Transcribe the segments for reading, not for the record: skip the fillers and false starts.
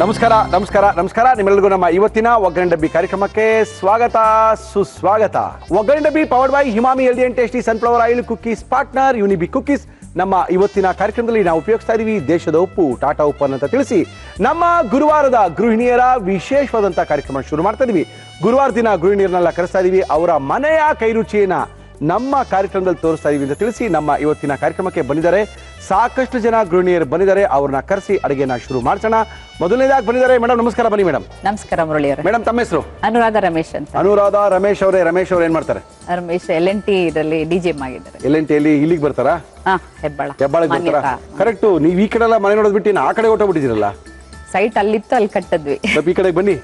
ನಮಸ್ಕಾರ ನಮಸ್ಕಾರ ನಮಸ್ಕಾರ ನಿಮ್ಮೆಲ್ಲರಿಗೂ ನಮ್ಮ ಇವತ್ತಿನ ಒಗ್ಗರಣೆ ಡಬ್ಬಿ ಕಾರ್ಯಕ್ರಮಕ್ಕೆ ಸ್ವಾಗತ ಸುಸ್ವಾಗತ. Oggarane Dabbi powered by Himami healthy and tasty sunflower oil cookies partner Unibic cookies. ನಮ್ಮ ಇವತ್ತಿನ ಕಾರ್ಯಕ್ರಮದಲ್ಲಿ ನಾವು ಉಪಯೋಗಿಸ್ತಾ ಇದೀವಿ ದೇಶದ ಉಪ್ಪು, ಟಾಟಾ ಉಪ್ಪು ಅಂತ ತಿಳಿಸಿ ನಮ್ಮ ಗುರುವಾರದ ಗೃಹಿಣಿಯರ ವಿಶೇಷವಾದಂತಹ ಕಾರ್ಯಕ್ರಮ ಶುರು ಮಾಡ್ತಾ ಇದೀವಿ. ಗುರುವಾರ ದಿನ ಗೃಹಿಣಿಯರನ್ನೆಲ್ಲ ಕರೆಸ್ತಾ ಇದೀವಿ, ಅವರ ಮನೆಯ ಕೈರುಚಿಯನ್ನ ನಮ್ಮ ಕಾರ್ಯಕ್ರಮದಲ್ಲಿ ತೋರಿಸ್ತಾ ಇದೀವಿ ಅಂತ ತಿಳಿಸಿ ನಮ್ಮ ಇವತ್ತಿನ ಕಾರ್ಯಕ್ರಮಕ್ಕೆ ಬಂದಿದ್ದಾರೆ ಸಾಕಷ್ಟು ಜನ ಗೃಹಿಣಿಯರು ಬಂದಿದ್ದಾರೆ. ಅವ್ರನ್ನ ಕರೆಸಿ ಅಡುಗೆನ ಶುರು ಮಾಡ್ಸೋಣ. ಮೊದಲನೇದಾಗಿ ಬಂದಿದ್ದಾರೆ ಮೇಡಮ್. ನಮಸ್ಕಾರ. ಬನ್ನಿ ಮೇಡಮ್. ನಮಸ್ಕಾರ ಮುರಳಿ ಅವರೇ. ಮೇಡಮ್ ತಮ್ಮ ಹೆಸರು? ಅನುರಾಧ ರಮೇಶ್ ಅಂತ. ಅನುರಾಧ ರಮೇಶ್ ಅವರೇ. ರಮೇಶ್ ಅವ್ರು ಏನ್ ಮಾಡ್ತಾರೆ? ರಮೇಶ್ LNT ಇದರಲ್ಲಿ ಡಿಜಿಎಂ ಆಗಿದ್ದಾರೆ. LNT ಅಲ್ಲಿ ಇಲ್ಲಿಗೆ ಬರ್ತಾರಾ? ಹೆಬ್ಬಾಳಕ್ಕೆ ಬರ್ತಾರಾ? ಕರೆಕ್ಟ್. ನೀವು ಈ ಕಡೆ ಎಲ್ಲ ಮನೆ ನೋಡೋದ್ ಬಿಟ್ಟು ಆ ಕಡೆ ಹೊಟ್ಟೋಗ್ಬಿಟ್ಟಿದ್ದೀರಲ್ಲ. ಸೈಟ್ ಅಲ್ಲಿತ್ತು, ಅಲ್ಲಿ ಕಟ್ಟದ್ವಿ. ಈ ಕಡೆಗೆ ಬನ್ನಿ.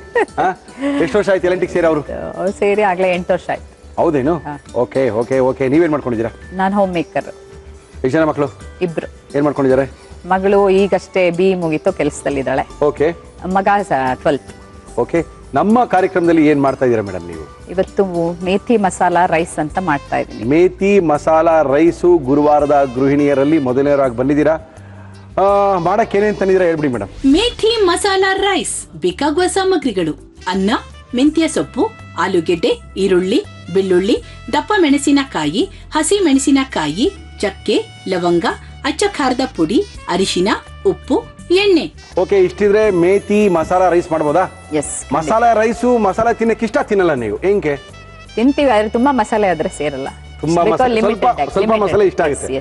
ಎಷ್ಟು ವರ್ಷ ಆಯ್ತು LNT ಸೇರಿ? ಅವರು ಸೇರಿ ಆಗ್ಲೇ 8 ವರ್ಷ ಆಯ್ತು. ಹೌದೇನು? Okay okay okay. ನೀವೇನ್ ಮಾಡ್ಕೊಂಡಿದ್ದೀರಾ? ನಾನು ಹೋಮ್ ಮೇಕರ್. ಎಷ್ಟು ಜನ ಮಕ್ಕಳು? 2. ಏನ್ ಮಾಡ್ಕೊಂಡಿದ್ದಾರೆ? ಮಗಳು ಈಗಷ್ಟೇ BE ಮುಗೀತು, ಕೆಲಸದಲ್ಲಿದ್ದಾಳೆ. ಓಕೆ. ಮಗ 12th. ಓಕೆ. ನಮ್ಮ ಕಾರ್ಯಕ್ರಮದಲ್ಲಿ ಏನ್ ಮಾಡ್ತಾ ಇದ್ದೀರಾ ಮೇಡಮ್ ನೀವು? ಇವತ್ತು ಮೇಥಿ ಮಸಾಲಾ ರೈಸ್ ಅಂತ ಮಾಡ್ತಾ ಇದ್ದೀನಿ. ಮೇಥಿ ಮಸಾಲಾ ರೈಸು ಗುರುವಾರದ ಗೃಹಿಣಿಯರಲ್ಲಿ ಮೊದಲನೇರಾಗಿ ಬಂದಿದ್ದೀರಾ. ಮಾಡಕ್ಕೆ ಏನೇನು ತಂದಿದ್ದೀರಾ ಹೇಳ್ಬಿಡಿ ಮೇಡಮ್. ಮೇಥಿ ಮಸಾಲಾ ರೈಸ್ ಬೇಕಾಗುವ ಸಾಮಗ್ರಿಗಳು: ಅನ್ನ, ಮೆಂತ್ಯ ಸೊಪ್ಪು, ಆಲೂಗೆಡ್ಡೆ, ಈರುಳ್ಳಿ, ಬೆಳ್ಳುಳ್ಳಿ, ದಪ್ಪ ಮೆಣಸಿನಕಾಯಿ, ಹಸಿ ಮೆಣಸಿನಕಾಯಿ, ಚಕ್ಕೆ, ಲವಂಗ, ಅಚ್ಚ ಖಾರದ ಪುಡಿ, ಅರಿಶಿನ, ಉಪ್ಪು, ಎಣ್ಣೆ. ಓಕೆ. ಇಷ್ಟಿದ್ರೆ ಮೇಥಿ ಮಸಾಲಾ ರೈಸ್ ಮಾಡ್ಬೋದಾ? ಎಸ್. ಮಸಾಲಾ ರೈಸು ಮಸಾಲಾ ತಿನ್ನಕ್ಕೆ ಇಷ್ಟ, ತಿನ್ನಲ್ಲ ನೀವು? ಹೆಂಗೆ ತಿಂತೀವಿ, ಆದ್ರೆ ತುಂಬಾ ಮಸಾಲೆ ಆದ್ರೆ ಸೇರಲ್ಲ. ತುಂಬಾ ಸ್ವಲ್ಪ ಮಸಾಲೆ ಇಷ್ಟ ಆಗುತ್ತೆ.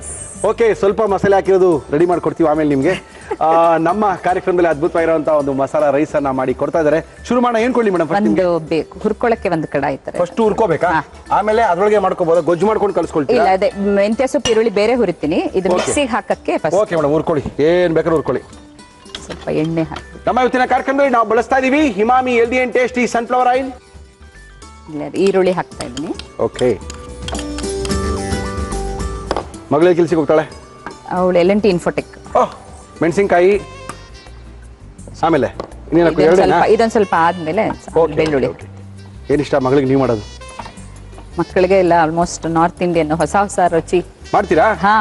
ಓಕೆ. ಸ್ವಲ್ಪ ಮಸಾಲೆ ಹಾಕಿರೋದು ರೆಡಿ ಮಾಡ್ಕೊಡ್ತೀವಿ ಆಮೇಲೆ ನಿಮ್ಗೆ. ನಮ್ಮ ಕಾರ್ಯಕ್ರಮದಲ್ಲಿ ಅದ್ಭುತವಾಗಿರುವಂತಹ ಒಂದು ಮಸಾಲಾ ರೈಸ್ ಅನ್ನ ಮಾಡಿ ಕೊಡ್ತಾ ಇದಾರೆ. ಶುರು ಮಾಡೋಣ. ಏನ್ ಕೊಡ್ಲಿ ಮೇಡಮ್? ಹುರ್ಕೊಳಕ್ಕೆ ಒಂದು ಕಡಾಯಿ ತರ ಫಸ್ಟ್ ಹುರ್ಕೋಬೇಕಾ? ಆಮೇಲೆ ಅದ್ರೊಳಗೆ ಮಾಡ್ಕೋಬಹುದು? ಗೊಜ್ಜು ಮಾಡ್ಕೊಂಡು ಕಳ್ಸ್ಕೊಳ್ತೀವಿ? ಇಲ್ಲ, ಅದೇ ಮೆಂತ್ಯ ಸೊಪ್ಪು, ಈರುಳ್ಳಿ ಬೇರೆ ಹುರಿತೀನಿ. ಇದು ಮಿಕ್ಸಿಗೆ ಹಾಕಕ್ಕೆ ಓಕೆ ಮೇಡಮ್. ಹುರ್ಕೊಳ್ಳಿ, ಏನ್ ಬೇಕಾದ್ರೂ ಹುರ್ಕೊಳ್ಳಿ. ಸ್ವಲ್ಪ ಎಣ್ಣೆ ಹಾಕಿ. ನಮ್ಮ ಇವತ್ತಿನ ಕಾರ್ಯಕ್ರಮದಲ್ಲಿ ನಾವು ಬಳಸ್ತಾ ಇದೀವಿ Himami healthy and tasty sunflower oil. ಈರುಳ್ಳಿ ಹಾಕ್ತಾ ಇದ್ದೀನಿ. ಓಕೆ. ಮಗಳೇ ಕೆಲ್ಸಕ್ಕೆ ಹೋಗ್ತಾಳೆ? ಅವಳು LNT ಇನ್ಫೋಟೆಕ್. ಮೆಣಸಿನ್ಕಾಯಿ, ಆಮೇಲೆ ಇದೊಂದು ಸ್ವಲ್ಪ ಆದ್ಮೇಲೆ ಬೆಳ್ಳುಳ್ಳಿ. ಏನಿಷ್ಟ ಮಗಳಿಗೆ ನೀವು ಮಾಡೋದು? ಮಕ್ಕಳಿಗೆ ಎಲ್ಲ ಆಲ್ಮೋಸ್ಟ್ ನಾರ್ತ್ ಇಂಡಿಯನ್ ಹೊಸ ಹೊಸ ರುಚಿ ಮಾಡ್ತೀರಾ? ಹಾ.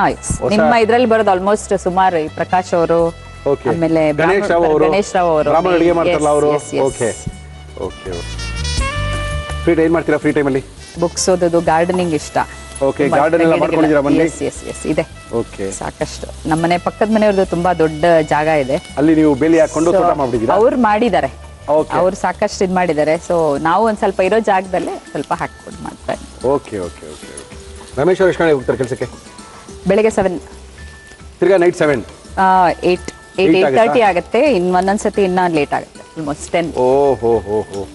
ನಿಮ್ಮ ಇದ್ರಲ್ಲಿ ಬರೋದು ಆಲ್ಮೋಸ್ಟ್ ಸುಮಾರು ಪ್ರಕಾಶ್ ಅವರು, ಆಮೇಲೆ ಗಣೇಶ್ ರಾವ್ ಅವರು, ಬ್ರಾಹ್ಮಣ ಅಡುಗೆ ಮಾಡ್ತಾರಲ್ಲ ಅವರು. Okay okay. ಫ್ರೀ ಟೈಮ್ ಏನ್ ಮಾಡ್ತೀರಾ? ಫ್ರೀ ಟೈಮಲ್ಲಿ ಬುಕ್ಸ್ ಓದೋದು, ಗಾರ್ಡನಿಂಗ್ ಇಷ್ಟ. ಓಕೆ. ಗಾರ್ಡನ್ ಎಲ್ಲ ಮಾಡ್ಕೊಂಡಿದ್ದೀರಾ ಮನೆಯಲ್ಲಿ? ಎಸ್ ಇದೆ. ಓಕೆ. ಸಾಕಷ್ಟು. ನಮ್ಮನೆ ಪಕ್ಕದ ಮನೆಯವ್ರದ್ದು ತುಂಬಾ ದೊಡ್ಡ ಜಾಗ ಇದೆ. ಅಲ್ಲಿ ನೀವು ಬೇಲಿ ಹಾಕೊಂಡು ತೋಟ ಮಾಡ್ಬಿಟ್ಟಿದ್ದೀರಾ? ಅವ್ರು ಮಾಡಿದ್ದಾರೆ, ಅವ್ರು ಸಾಕಷ್ಟು ಇದು ಮಾಡಿದ್ದಾರೆ. ಸೊ ನಾವು ಒಂದ್ ಸ್ವಲ್ಪ ಇರೋ ಜಾಗದಲ್ಲೇ ಸ್ವಲ್ಪ ಹಾಕ್ಕೊಂಡು ಮಾಡ್ತಾ ಇದ್ದೀವಿ. Okay okay okay. ರಮೇಶ್ ಅವರು ಎಷ್ಟು ಗಂಟೆಗೆ ಹೋಗ್ತಾರೆ ಕೆಲಸಕ್ಕೆ? ಬೆಳಗ್ಗೆ 7. ತಿರ್ಗಾ ನೈಟ್ 7? 8:30 ಆಗುತ್ತೆ. ಒಂದೊಂದ್ಸತಿ ಇನ್ನ ಲೇಟ್ ಆಗುತ್ತೆ, ಆಲ್ಮೋಸ್ಟ್ 10. ಓಹೋ ಹೋ ಹೋ.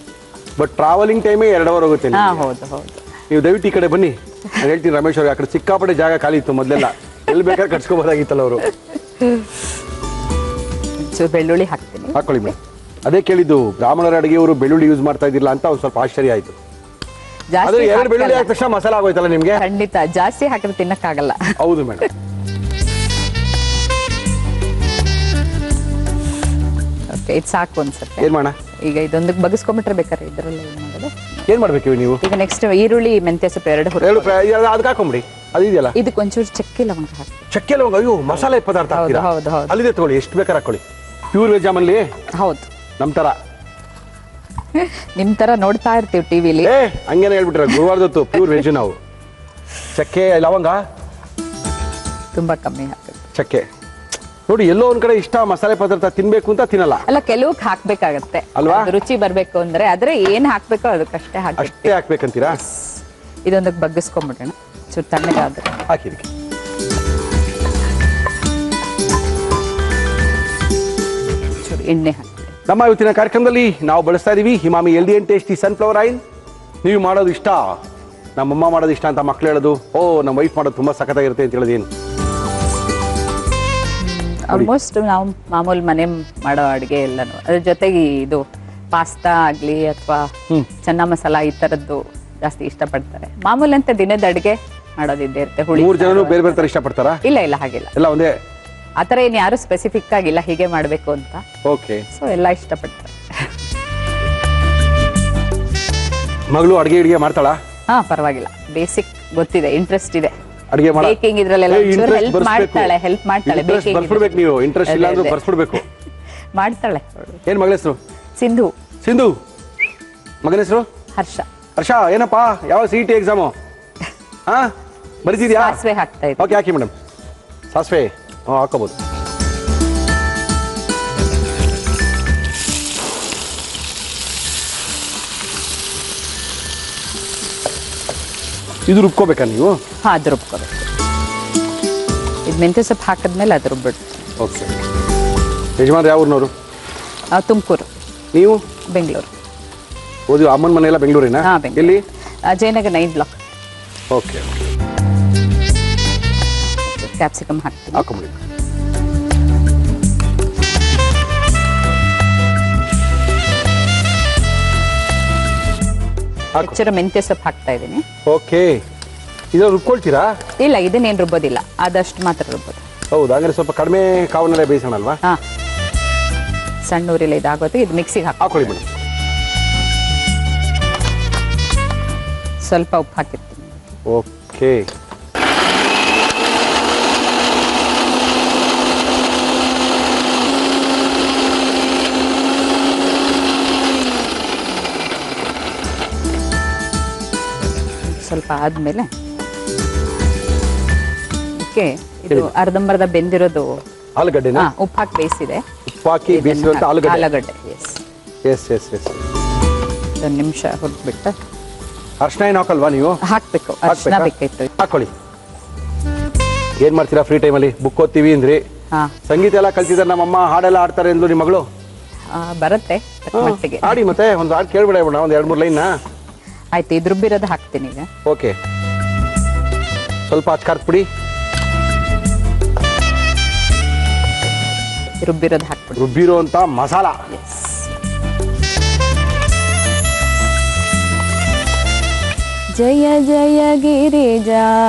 ಬಟ್ ಟ್ರಾವೆಲಿಂಗ್ ಟೈಮೇ 2 ಅವರ್ ಹೋಗುತ್ತೆ. ಹೌದು ಹೌದು. ನೀವು ದಯವಿಟ್ಟು ಈ ಕಡೆ ಬನ್ನಿ. ನಾನು ಹೇಳ್ತೀನಿ ರಮೇಶ್ ಅವ್ರಿಗೆ, ಆ ಕಡೆ ಸಿಕ್ಕಾಪಟ್ಟೆ ಜಾಗ ಖಾಲಿ ಇತ್ತು ಮೊದಲೆಲ್ಲ. ಎಲ್ಲಿ ಬೇಕಾದ್ರೆ ಕಟ್ಸ್ಕೋಬೋದಾಗಿತ್ತಲ್ಲ ಅವರು. ಬೆಳ್ಳುಳ್ಳಿ ಹಾಕ್ತೀನಿ. ಹಾಕೊಳ್ಳಿ ಮೇಡಮ್. ಅದೇ ಕೇಳಿದ್ದು, ಬ್ರಾಹ್ಮಣರ ಅಡುಗೆಯವರು ಬೆಳ್ಳುಳ್ಳಿ ಯೂಸ್ ಮಾಡ್ತಾ ಇದ್ದಿಲ್ಲ ಅಂತ ಒಂದು ಸ್ವಲ್ಪ ಆಶ್ಚರ್ಯ ಆಯ್ತು. ಆದ್ರೆ 2 ಬೆಳ್ಳುಳ್ಳಿ ಹಾಕಿದ ತಕ್ಷಣ ಮಸಾಲ ಆಗೋಯ್ತಲ್ಲ ನಿಮ್ಗೆ? ಖಂಡಿತ. ಜಾಸ್ತಿ ಹಾಕಿದ್ರೆ ತಿನ್ನಕ್ಕಾಗಲ್ಲ. ಹೌದು ಮೇಡಮ್. ಓಕೆ, ಇದು ಸಾಕು ಅನ್ಸುತ್ತೆ. ಏನ್ ಮಾಡೋಣ ಈಗ? ಇದೊಂದು ಬಗ್ಸ್ಕೊಂಡ್ಬಿಟ್ರೆ ಬೇಕಾದ್ರೆ ಇದರಲ್ಲಿ ಏನ್ ಮಾಡ್ಬೇಕು ನೀವು? ಈಗ ನೆಕ್ಸ್ಟ್ ಈರುಳ್ಳಿ, ಮೆಂತ್ಯ ಸೊಪ್ಪು ಎರಡು ಅದಕ್ಕೆ ಹಾಕೊಂಬಿಡಿ. ಅದು ಇದೆಯಲ್ಲ, ಇದಕ್ಕೆ ಒಂಚೂರು ಚಕ್ಕೆ ಲವಂಗ ಹಾಕಿ. ಚಕ್ಕೆ ಲವಂಗ? ಅಯ್ಯೋ, ಮಸಾಲೆ ಪದಾರ್ಥ ಹಾಕ್ತೀರಾ? ಹೌದು ಹೌದು. ಅಲ್ಲಿದೆ ತಗೊಳ್ಳಿ, ಎಷ್ಟು ಬೇಕಾದ್ರೆ ಹಾಕೊಳ್ಳಿ. ಪ್ಯೂರ್ ವೆಜ್ ಆಮಲ್ಲಿ? ಹೌದು. ನಮ್ ತರ ನಿಮ್ ತರ ನೋಡ್ತಾ ಇರ್ತೀವಿ ಟಿವಿಲಿ. ಹಂಗೇನ ಹೇಳ್ಬಿಟ್ರೆ ಗುರುವಾರದತ್ತು ಪ್ಯೂರ್ ವೆಜ್ ನಾವು. ಚಕ್ಕೆ ಲವಂಗ ತುಂಬಾ ಕಮ್ಮಿ ಹಾಕಿ. ಚಕ್ಕೆ ನೋಡಿ, ಎಲ್ಲೋ ಒಂದ್ ಕಡೆ ಇಷ್ಟ ಮಸಾಲೆ ಪದಾರ್ಥ ತಿನ್ಬೇಕು ಅಂತ ತಿನ್ನಲ್ಲ. ಅಲ್ಲ, ಕೆಲವಕ್ಕೆ ಹಾಕ್ಬೇಕಾಗತ್ತೆ ಅಲ್ವಾ? ರುಚಿ ಬರ್ಬೇಕು ಅಂದ್ರೆ. ಆದ್ರೆ ಏನ್ ಹಾಕ್ಬೇಕೋ ಅದಕ್ಕಷ್ಟೇ ಹಾಕಿ. ಅಷ್ಟೇ ಹಾಕ್ಬೇಕಂತೀರಾ? ಇದೊಂದಕ್ಕೆ ಬಗ್ಗಿಸ್ಕೊಂಡ್ಬಿಡೋಣ. ಚೂರು ತಣ್ಣಗಾದ್ರೆ ಹಾಕಿರಿ. ಚೂರು ಎಣ್ಣೆ ಹಾಕಿ. ನಮ್ಮ ಇವತ್ತಿನ ಕಾರ್ಯಕ್ರಮದಲ್ಲಿ ನಾವು ಬಳಸ್ತಾ ಇದೀವಿ Himami healthy and tasty sunflower oil. ನೀವು ಮಾಡೋದು ಇಷ್ಟ, ನಮ್ಮಮ್ಮ ಮಾಡೋದು ಇಷ್ಟ ಅಂತ ಮಕ್ಳು ಹೇಳೋದು, ನಮ್ಮ ವೈಫ್ ಮಾಡೋದು ತುಂಬಾ ಸಖತ್ತಾಗಿರುತ್ತೆ ಅಂತ ಹೇಳೋದೇನು? ಆಲ್ಮೋಸ್ಟ್ ನಾವು ಮಾಮೂಲಿ ಮನೆ ಮಾಡೋ ಅಡುಗೆ ಎಲ್ಲನೂ, ಅದ್ರ ಜೊತೆಗೆ ಇದು ಪಾಸ್ತಾ ಆಗ್ಲಿ ಅಥವಾ ಚೆನ್ನ ಮಸಾಲ ಈ ತರದ್ದು ಜಾಸ್ತಿ ಇಷ್ಟಪಡ್ತಾರೆ. ಮಾಮೂಲಿ ಅಂತ ದಿನದ ಅಡುಗೆ ಮಾಡೋದಿದ್ದೇ ಇರುತ್ತೆ. 3 ಜನನು ಬೇರೆ ಬೇರೆ ತರ ಇಷ್ಟಪಡ್ತಾರಾ? ಇಲ್ಲ ಇಲ್ಲ, ಹಾಗಿಲ್ಲ. ಎಲ್ಲ ಒಂದೇ? ಆತರ ಏನ್ ಯಾರು ಸ್ಪೆಸಿಫಿಕ್ ಆಗಿಲ್ಲ ಹೀಗೆ ಮಾಡ್ಬೇಕು ಅಂತ. ಓಕೆ. ಸೊ ಎಲ್ಲ ಇಷ್ಟಪಡ್ತಾರೆ. ಮಗಳು ಅಡುಗೆ ಮಾಡ್ತಾಳಾ? ಪರವಾಗಿಲ್ಲ. ಬೇಸಿಕ್ ಗೊತ್ತಿದೆ, ಇಂಟ್ರೆಸ್ಟ್ ಇದೆ. ಅಡಿಗೆ ಮಾಡ ಬೇಕಿಂಗ್ ಇದ್ರಲ್ಲೆಲ್ಲ ಹೆಲ್ಪ್ ಮಾಡ್ತಾಳೆ. ಬರ್ಸ್ಬಿಡ್ಬೇಕು ನೀವು. ಇಂಟ್ರೆಸ್ಟ್ ಇಲ್ಲ ಅಂದ್ರೆ ಬರ್ಸ್ಬಿಡ್ಬೇಕು. ಮಾಡ್ತಾಳೆ ಅವಳು. ಏನು ಮಗಳ ಹೆಸರು? ಸಿಂಧು. ಸಿಂಧು. ಮಗನ ಹೆಸರು? ಹರ್ಷ. ಹರ್ಷ. ಏನಪ್ಪ ಯಾವ CET ಎಕ್ಸಾಮು? ಹಾಂ ಬರೀತಿದ್ಯಾ? ಸಾಸಿವೆ ಹಾಕ್ತಾ ಇದ್ದೆ. ಓಕೆ ಹಾಕಿ ಮೇಡಮ್. ಸಾಸಿವೆ ಹಾಕೋಬೋದು. ಇದು ರುಬ್ಕೋಬೇಕಾ ನೀವು? ಹಾಂ, ಅದು ರುಬ್ಕೋಬೇಕು. ಇದು ಮೆಂತ್ಯ ಸೊಪ್ಪು ಹಾಕಿದ್ಮೇಲೆ ಅದು ರುಬ್ಬಿಟ್ಟು. ಓಕೆ. ಯಜಮಾನ್ರು ಯಾವ ಊರಿನವರು? ತುಮಕೂರು. ನೀವು? ಬೆಂಗಳೂರು. ಓದಿ ಅಮ್ಮನ ಮನೆ ಎಲ್ಲ ಬೆಂಗಳೂರಿನ? ಹಾಂ, ಬೆಂಗಳೂರು. ಎಲ್ಲಿ? ಜಯನಗರ 9 ಬ್ಲಾಕ್. ಓಕೆ. ಕ್ಯಾಪ್ಸಿಕಮ್ ಹಾಕ್ತೀನಿ. ಹಾಕೊಂಬಿಡಿ. ಹೆಚ್ಚಿರ ಮೆಂತ್ಯ ಸೊಪ್ಪು ಹಾಕ್ತಾ ಇದ್ದೀನಿ. ಓಕೆ. ಇದು ರುಬ್ಕೊಳ್ತೀರಾ? ಇಲ್ಲ, ಇದನ್ನೇನು ರುಬ್ಬೋದಿಲ್ಲ, ಆದಷ್ಟು ಮಾತ್ರ ರುಬ್ಬೋದು. ಹೌದು, ಹಂಗಾರೆ ಸ್ವಲ್ಪ ಕಡಿಮೆ ಕಾವನಲ್ಲೇ ಬೇಯಿಸೋಣ ಅಲ್ವಾ? ಹಾಂ, ಸಣ್ಣ ಊರಿಲ್ಲ ಇದಾಗೋದು. ಇದು ಮಿಕ್ಸಿಗೆ ಹಾಕೊಳ್ಳಿ ಮೇಡಮ್. ಸ್ವಲ್ಪ ಉಪ್ಪು ಹಾಕಿರ್ತೀನಿ. ಓಕೆ. ಸ್ವಲ್ಪ ಆದಮೇಲೆ ಓಕೆ, ಇದು ಅರ್ಧಂಬರ್ಧ ಬೆಂದಿರೋದು ಆಲೂಗಡ್ಡೆನಾ? ಉಪ್ಪು ಹಾಕಿ ಬೇಯಿಸಿದೆ. ಉಪ್ಪು ಹಾಕಿ ಬೇಯಿಸಿರುವಂಥ ಆಲೂಗಡ್ಡೆ. ಎಸ್. ಒಂದು ನಿಮಿಷ ಹುರಿದ್ಬಿಟ್ಟು ಅರ್ಶಿನ ಏನು ಹಾಕಲ್ವಾ ನೀವು? ಹಾಕಬೇಕು. ಅರ್ಶಿನ ಬೇಕಾಯ್ತು. ಹಾಕೊಳ್ಳಿ. ಏನು ಮಾಡ್ತೀರಾ ಫ್ರೀ ಟೈಮಲ್ಲಿ? ಬುಕ್ ಓದ್ತೀವಿ ಅಂದ್ರಿ, ಹಾಂ. ಸಂಗೀತ ಎಲ್ಲ ಕಲ್ತಿದ್ದಾರೆ, ನಮ್ಮಮ್ಮ ಹಾಡೆಲ್ಲ ಆಡ್ತಾರೆ ಅಂದ್ರು ನಿಮ್ಮ ಮಗಳು? ಬರುತ್ತೆ ಮಟ್ಟಿಗೆ. ಆಡಿ ಮತ್ತೆ ಒಂದು ಹಾಡು ಕೇಳ್ಬಿಡ, ಒಂದು 2-3 ಲೈನ್. ಆಯ್ತು, ಇದು ರುಬ್ಬಿರೋದು ಹಾಕ್ತೀನಿ ಈಗ. ಓಕೆ. ಸ್ವಲ್ಪ ಅಚ್ಕಾರದ ಪುಡಿ, ರುಬ್ಬಿರೋದು ಹಾಕ್ಬಿಡಿ. ರುಬ್ಬಿರೋ ಅಂತ ಮಸಾಲ. ಜಯ ಜಯ ಗಿರಿಜಾ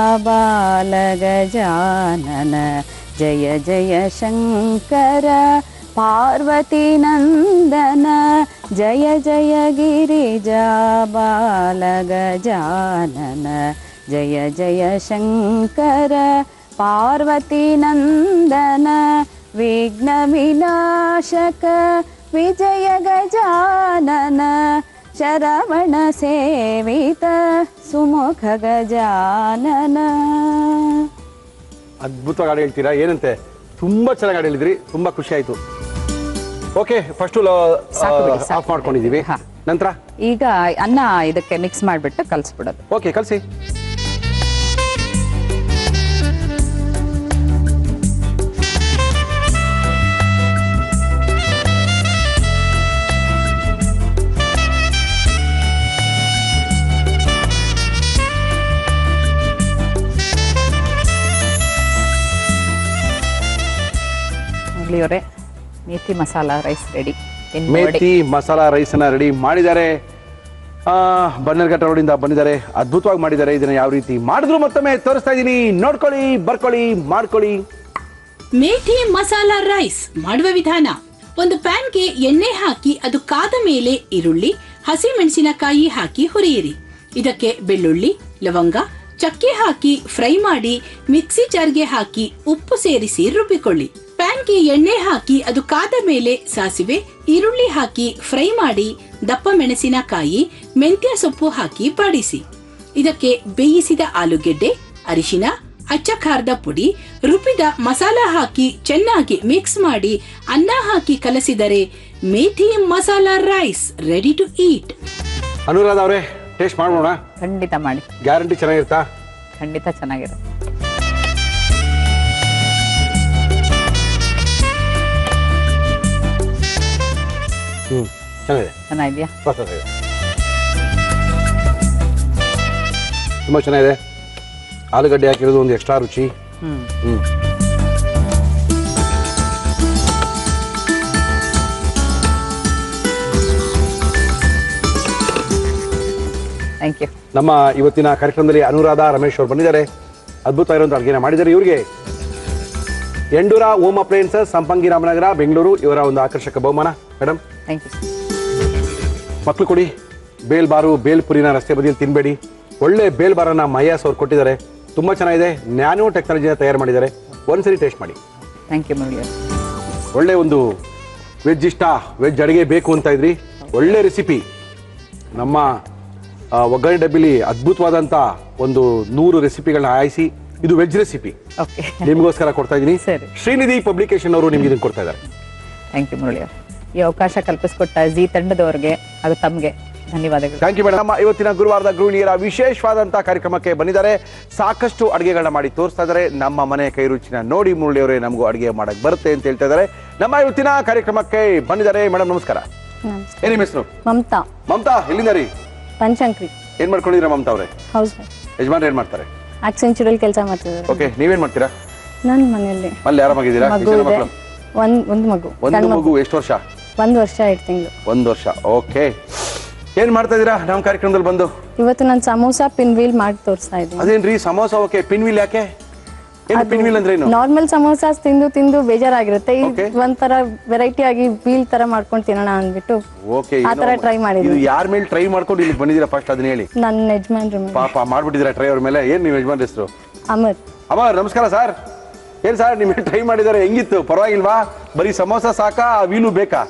ಬಾಲ ಗಜಾನನ, ಜಯ ಜಯ ಶಂಕರ ಪಾರ್ವತಿ ನಂದನ, ಜಯ ಜಯ ಗಿರಿಜಾ ಬಾಲ ಗಜಾನನ, ಜಯ ಜಯ ಶಂಕರ ಪಾರ್ವತಿ ನಂದನ, ವಿಘ್ನ ವಿನಾಶಕ ವಿಜಯ ಗಜಾನನ, ಶರವಣ ಸೇವಿತ ಸುಮುಖ ಗಜಾನನ. ಅದ್ಭುತವಾಗಿ ಹಾಡು ಹೇಳ್ತೀರಾ, ಏನಂತೆ ತುಂಬಾ ಚೆನ್ನಾಗಿ ಹಾಡು ಹೇಳಿದ್ರಿ, ತುಂಬಾ ಖುಷಿ ಆಯ್ತು. ಓಕೆ, ಫಸ್ಟ್ ಆಫ್ ಮಾಡ್ಕೊಂಡಿದೀವಿ. ನಂತರ ಈಗ ಅನ್ನ ಇದಕ್ಕೆ ಮಿಕ್ಸ್ ಮಾಡಿಬಿಟ್ಟು ಕಲಿಸ್ಬಿಡೋದು. ಓಕೆ, ಕಲಸಿ. ಅವರೇ ಮೇಥಿ ಮಸಾಲ ರೈಸ್ ರೆಡಿ. ಮೇಥಿ ಮಸಾಲ ರೈಸನ್ನ ರೆಡಿ ಮಾಡಿದ್ದಾರೆ. ಬನ್ನರ್ಘಟ್ಟ ರೋಡಿಂದ ಬಂದಿದ್ದಾರೆ, ಅದ್ಭುತವಾಗಿ ಮಾಡಿದ್ದಾರೆ. ಇದನ್ನ ಯಾವ ರೀತಿ ಮಾಡಿದ್ರು ಮತ್ತೊಮ್ಮೆ ತೋರಿಸ್ತಾ ಇದ್ದೀನಿ, ನೋಡ್ಕೊಳ್ಳಿ, ಬರ್ಕೊಳ್ಳಿ, ಮಾಡ್ಕೊಳ್ಳಿ. ಮೇಥಿ ಮಸಾಲ ರೈಸ್ ಮಾಡುವ ವಿಧಾನ: ಒಂದು ಪ್ಯಾನ್ಗೆ ಎಣ್ಣೆ ಹಾಕಿ ಅದು ಕಾದ ಮೇಲೆ ಈರುಳ್ಳಿ, ಹಸಿ ಮೆಣಸಿನಕಾಯಿ ಹಾಕಿ ಹುರಿಯಿರಿ. ಇದಕ್ಕೆ ಬೆಳ್ಳುಳ್ಳಿ, ಲವಂಗ, ಚಕ್ಕೆ ಹಾಕಿ ಫ್ರೈ ಮಾಡಿ ಮಿಕ್ಸಿ ಜಾರ್ಗೆ ಹಾಕಿ ಉಪ್ಪು ಸೇರಿಸಿ ರುಬ್ಬಿಕೊಳ್ಳಿ. ಪ್ಯಾನ್ಗೆ ಎಣ್ಣೆ ಹಾಕಿ ಅದು ಕಾದ ಮೇಲೆ ಸಾಸಿವೆ, ಈರುಳ್ಳಿ ಹಾಕಿ ಫ್ರೈ ಮಾಡಿ ದಪ್ಪ ಮೆಣಸಿನಕಾಯಿ, ಮೆಂತ್ಯ ಸೊಪ್ಪು ಹಾಕಿ ಬಾಡಿಸಿ. ಇದಕ್ಕೆ ಬೇಯಿಸಿದ ಆಲೂಗೆಡ್ಡೆ, ಅರಿಶಿನ, ಅಚ್ಚ ಖಾರದ ಪುಡಿ, ರುಬ್ಬಿದ ಮಸಾಲ ಹಾಕಿ ಚೆನ್ನಾಗಿ ಮಿಕ್ಸ್ ಮಾಡಿ ಅನ್ನ ಹಾಕಿ ಕಲಸಿದರೆ methi masala rice ready to eat. Anuradha ಅವರೇ, ಟೇಸ್ಟ್ ಮಾಡೋಣ? ಖಂಡಿತ ಮಾಡಿ. ಗ್ಯಾರಂಟಿ ಚೆನ್ನಾಗಿರುತ್ತಾ? ಖಂಡಿತ ಚೆನ್ನಾಗಿರುತ್ತೆ. ಚೆನ್ನಾಗಿದೆ. ಚೆನ್ನಾಗಿದೆಯಾ? ತುಂಬಾ ಚೆನ್ನಾಗಿದೆ. ಆಲೂಗಡ್ಡೆ ಹಾಕಿರೋದು ಒಂದು ಎಕ್ಸ್ಟ್ರಾ ರುಚಿ. Thank you. ನಮ್ಮ ಇವತ್ತಿನ ಕಾರ್ಯಕ್ರಮದಲ್ಲಿ ಅನುರಾಧ ರಮೇಶ್ ಅವರು ಬಂದಿದ್ದಾರೆ, ಅದ್ಭುತ ಇರುವಂಥ ಅಡುಗೆನ ಮಾಡಿದ್ದಾರೆ. ಇವರಿಗೆ ಎಂಡೂರ ಹೋಮ್ ಅಪ್ಲಯನ್ಸಸ್, ಸಂಪಂಗಿ ರಾಮನಗರ, ಬೆಂಗಳೂರು ಇವರ ಒಂದು ಆಕರ್ಷಕ ಬಹುಮಾನ. Madam thank you. ಮಕ್ಕಳು ಕೊಡಿ. ಬೇಲ್ಬಾರು, ಬೇಲ್ಪುರಿನ ರಸ್ತೆ ಬದಿಯಲ್ಲಿ ತಿನ್ಬೇಡಿ. ಒಳ್ಳೆ ಬೇಲ್ಬಾರನ್ನ ಮಯ್ಯಾಸ್ ಅವ್ರು ಕೊಟ್ಟಿದ್ದಾರೆ, ತುಂಬ ಚೆನ್ನಾಗಿದೆ. ನ್ಯಾನೋ ಟೆಕ್ನಾಲಜಿನ ತಯಾರು ಮಾಡಿದ್ದಾರೆ. ಒಂದ್ಸರಿ ಟೇಸ್ಟ್ ಮಾಡಿ. Thank you Murali. ಒಳ್ಳೆ ಒಂದು ವೆಜ್ ಇಷ್ಟ, ವೆಜ್ ಅಡುಗೆ ಬೇಕು ಅಂತ ಇದ್ರಿ, ಒಳ್ಳೆ ರೆಸಿಪಿ. ನಮ್ಮ ಒಗ್ಗರಣೆ ಡಬ್ಬಿಲಿ ಅದ್ಭುತವಾದಂಥ ಒಂದು 100 ರೆಸಿಪಿಗಳನ್ನ ಆಯಿಸಿ ಇದು ವೆಜ್ ರೆಸಿಪಿ ಓಕೆ, ನಿಮಗೋಸ್ಕರ ಕೊಡ್ತಾ ಇದ್ದೀನಿ. ಸರಿ. ಶ್ರೀನಿಧಿ ಪಬ್ಲಿಕೇಶನ್ ಅವರು ನಿಮ್ಗೆ ಇದನ್ನು ಕೊಡ್ತಾ ಇದ್ದಾರೆ. ಥ್ಯಾಂಕ್ ಯು ಮುರಳಿ ಅವರು. ಈ ಅವಕಾಶ ಕಲ್ಪಿಸ್ಕೊಟ್ಟ ಜಿ ತಂಡದವರಿಗೆ ಹಾಗೂ ತಮಗೆ ಧನ್ಯವಾದಗಳು. Thank you madam. ನಮ್ಮ ಇವತ್ತಿನ ಗುರುವಾರದ ಗೃಹಿಣಿಯರ ವಿಶೇಷವಾದಂತಹ ಕಾರ್ಯಕ್ರಮಕ್ಕೆ ಬಂದಿದ್ದಾರೆ. ಸಾಕಷ್ಟು ಅಡುಗೆಗಳನ್ನ ಮಾಡಿ ತೋರಿಸ್ತಾ ಇದ್ದಾರೆ. ನಮ್ಮ ಮನೆ ಕೈ ರುಚಿನ ನೋಡಿ ಮುರಳಿಯವರೇ ನಮಗೂ ಅಡುಗೆ ಮಾಡಕ್ ಬರುತ್ತೆ ಅಂತ ಹೇಳ್ತಾ ಇದ್ದಾರೆ. ನಮ್ಮ ಇವತ್ತಿನ ಕಾರ್ಯಕ್ರಮಕ್ಕೆ ಬಂದಿದ್ದಾರೆ. ಮೇಡಮ್ ನಮಸ್ಕಾರ. ಏನ್ ನಿಮ್ಮ ಹೆಸರು? ಮಮತಾ. ಮಮತಾ ಎಲ್ಲಿಂದ ರೀ? ಪಂಚಂಕ್ರಿ. ಏನ್ ಮಾಡ್ಕೊಂಡಿದ್ದೀರಾ ಮಮತಾ ಅವರೇ? ಹೌಸ್ ಯಜಮಾನ್ರು ಏನ್ ಮಾಡ್ತಾರೆ? ಆಕ್ಸೆಂಚುರಲ್ ಕೆಲಸ ಮಾಡ್ತಿದ್ದಾರೆ. ಓಕೆ, ನೀವೇನ್ ಮಾಡ್ತೀರಾ? ನನ್ನ ಮನೆಯಲ್ಲಿ ಅಲ್ಲಿ ಆರಾಮಾಗಿದ್ದೀರಾ? ಮಗು ಇದೆ. ಒಂದು ಮಗು. ಒಂದು ಮಗು. ಎಷ್ಟು ವರ್ಷ? 1 ವರ್ಷ 8 ತಿಂಗಳು. 1 ವರ್ಷ. ಓಕೆ, ಏನ್ ಮಾಡ್ತಾ ಇದೀರಾ ನಮ್ಮ ಕಾರ್ಯಕ್ರಮದಲ್ಲಿ ಬಂದು? ಇವತ್ತು ನಾನು ಸಮೋಸ ಪಿನ್ ವೀಲ್ ಮಾಡಿ ತೋರಿಸ್ತಾ ಇದ್ದೀನಿ. ಅದೇನ್ರಿ ಸಮೋಸ? ಓಕೆ, ಪಿನ್ ವೀಲ್ ಯಾಕೆ? ಏನು ಪಿನ್ ವೀಲ್ ಅಂದ್ರೆ ಏನು? ನಾರ್ಮಲ್ ಸಮೋಸ ತಿಂದು ಬೇಜಾರಾಗಿರುತ್ತೆ. Okay. ಒಂಥರ ವೆರೈಟಿ ಆಗಿ ವೀಲ್ ತರ ಮಾಡ್ಕೊಂಡು ತಿನ್ನೋಣ ಅಂದ್ಬಿಟ್ಟು ಓಕೆ, ಆ ತರ ಟ್ರೈ ಇದು ಮಾಡಿದ್ದೀನಿ. ಯಾರ ಮೇಲೆ ಟ್ರೈ ಮಾಡ್ಕೊಂಡು ಇಲ್ಲಿ ಬಂದಿದ್ದೀರಾ ಫಸ್ಟ್ ಅದನ್ನ ಹೇಳಿ. ನನ್ನ ಯಜಮಾನ್ರ ಮೇಲೆ. ಪಾಪ ಮಾಡ್ಬಿಟ್ಟಿದ್ದೀರಾ ಟ್ರೈ ಅವ್ರ ಮೇಲೆ. ಏನ್ ನೀವು ಯಜಮಾನ್ ಹೆಸರು? ಅಮರ್. ಅಮರ್ ನಮಸ್ಕಾರ ಸರ್. ಏನ್ ಸರ್ ನಿಮ್ಮ ಟ್ರೈ ಮಾಡಿದ್ದಾರೆ, ಹೆಂಗಿತ್ತು? ಪರವಾಗಿಲ್ವಾ? ಬರೀ ಸಮೋಸ ಸಾಕಾ, ವೀಲು ಬೇಕಾ?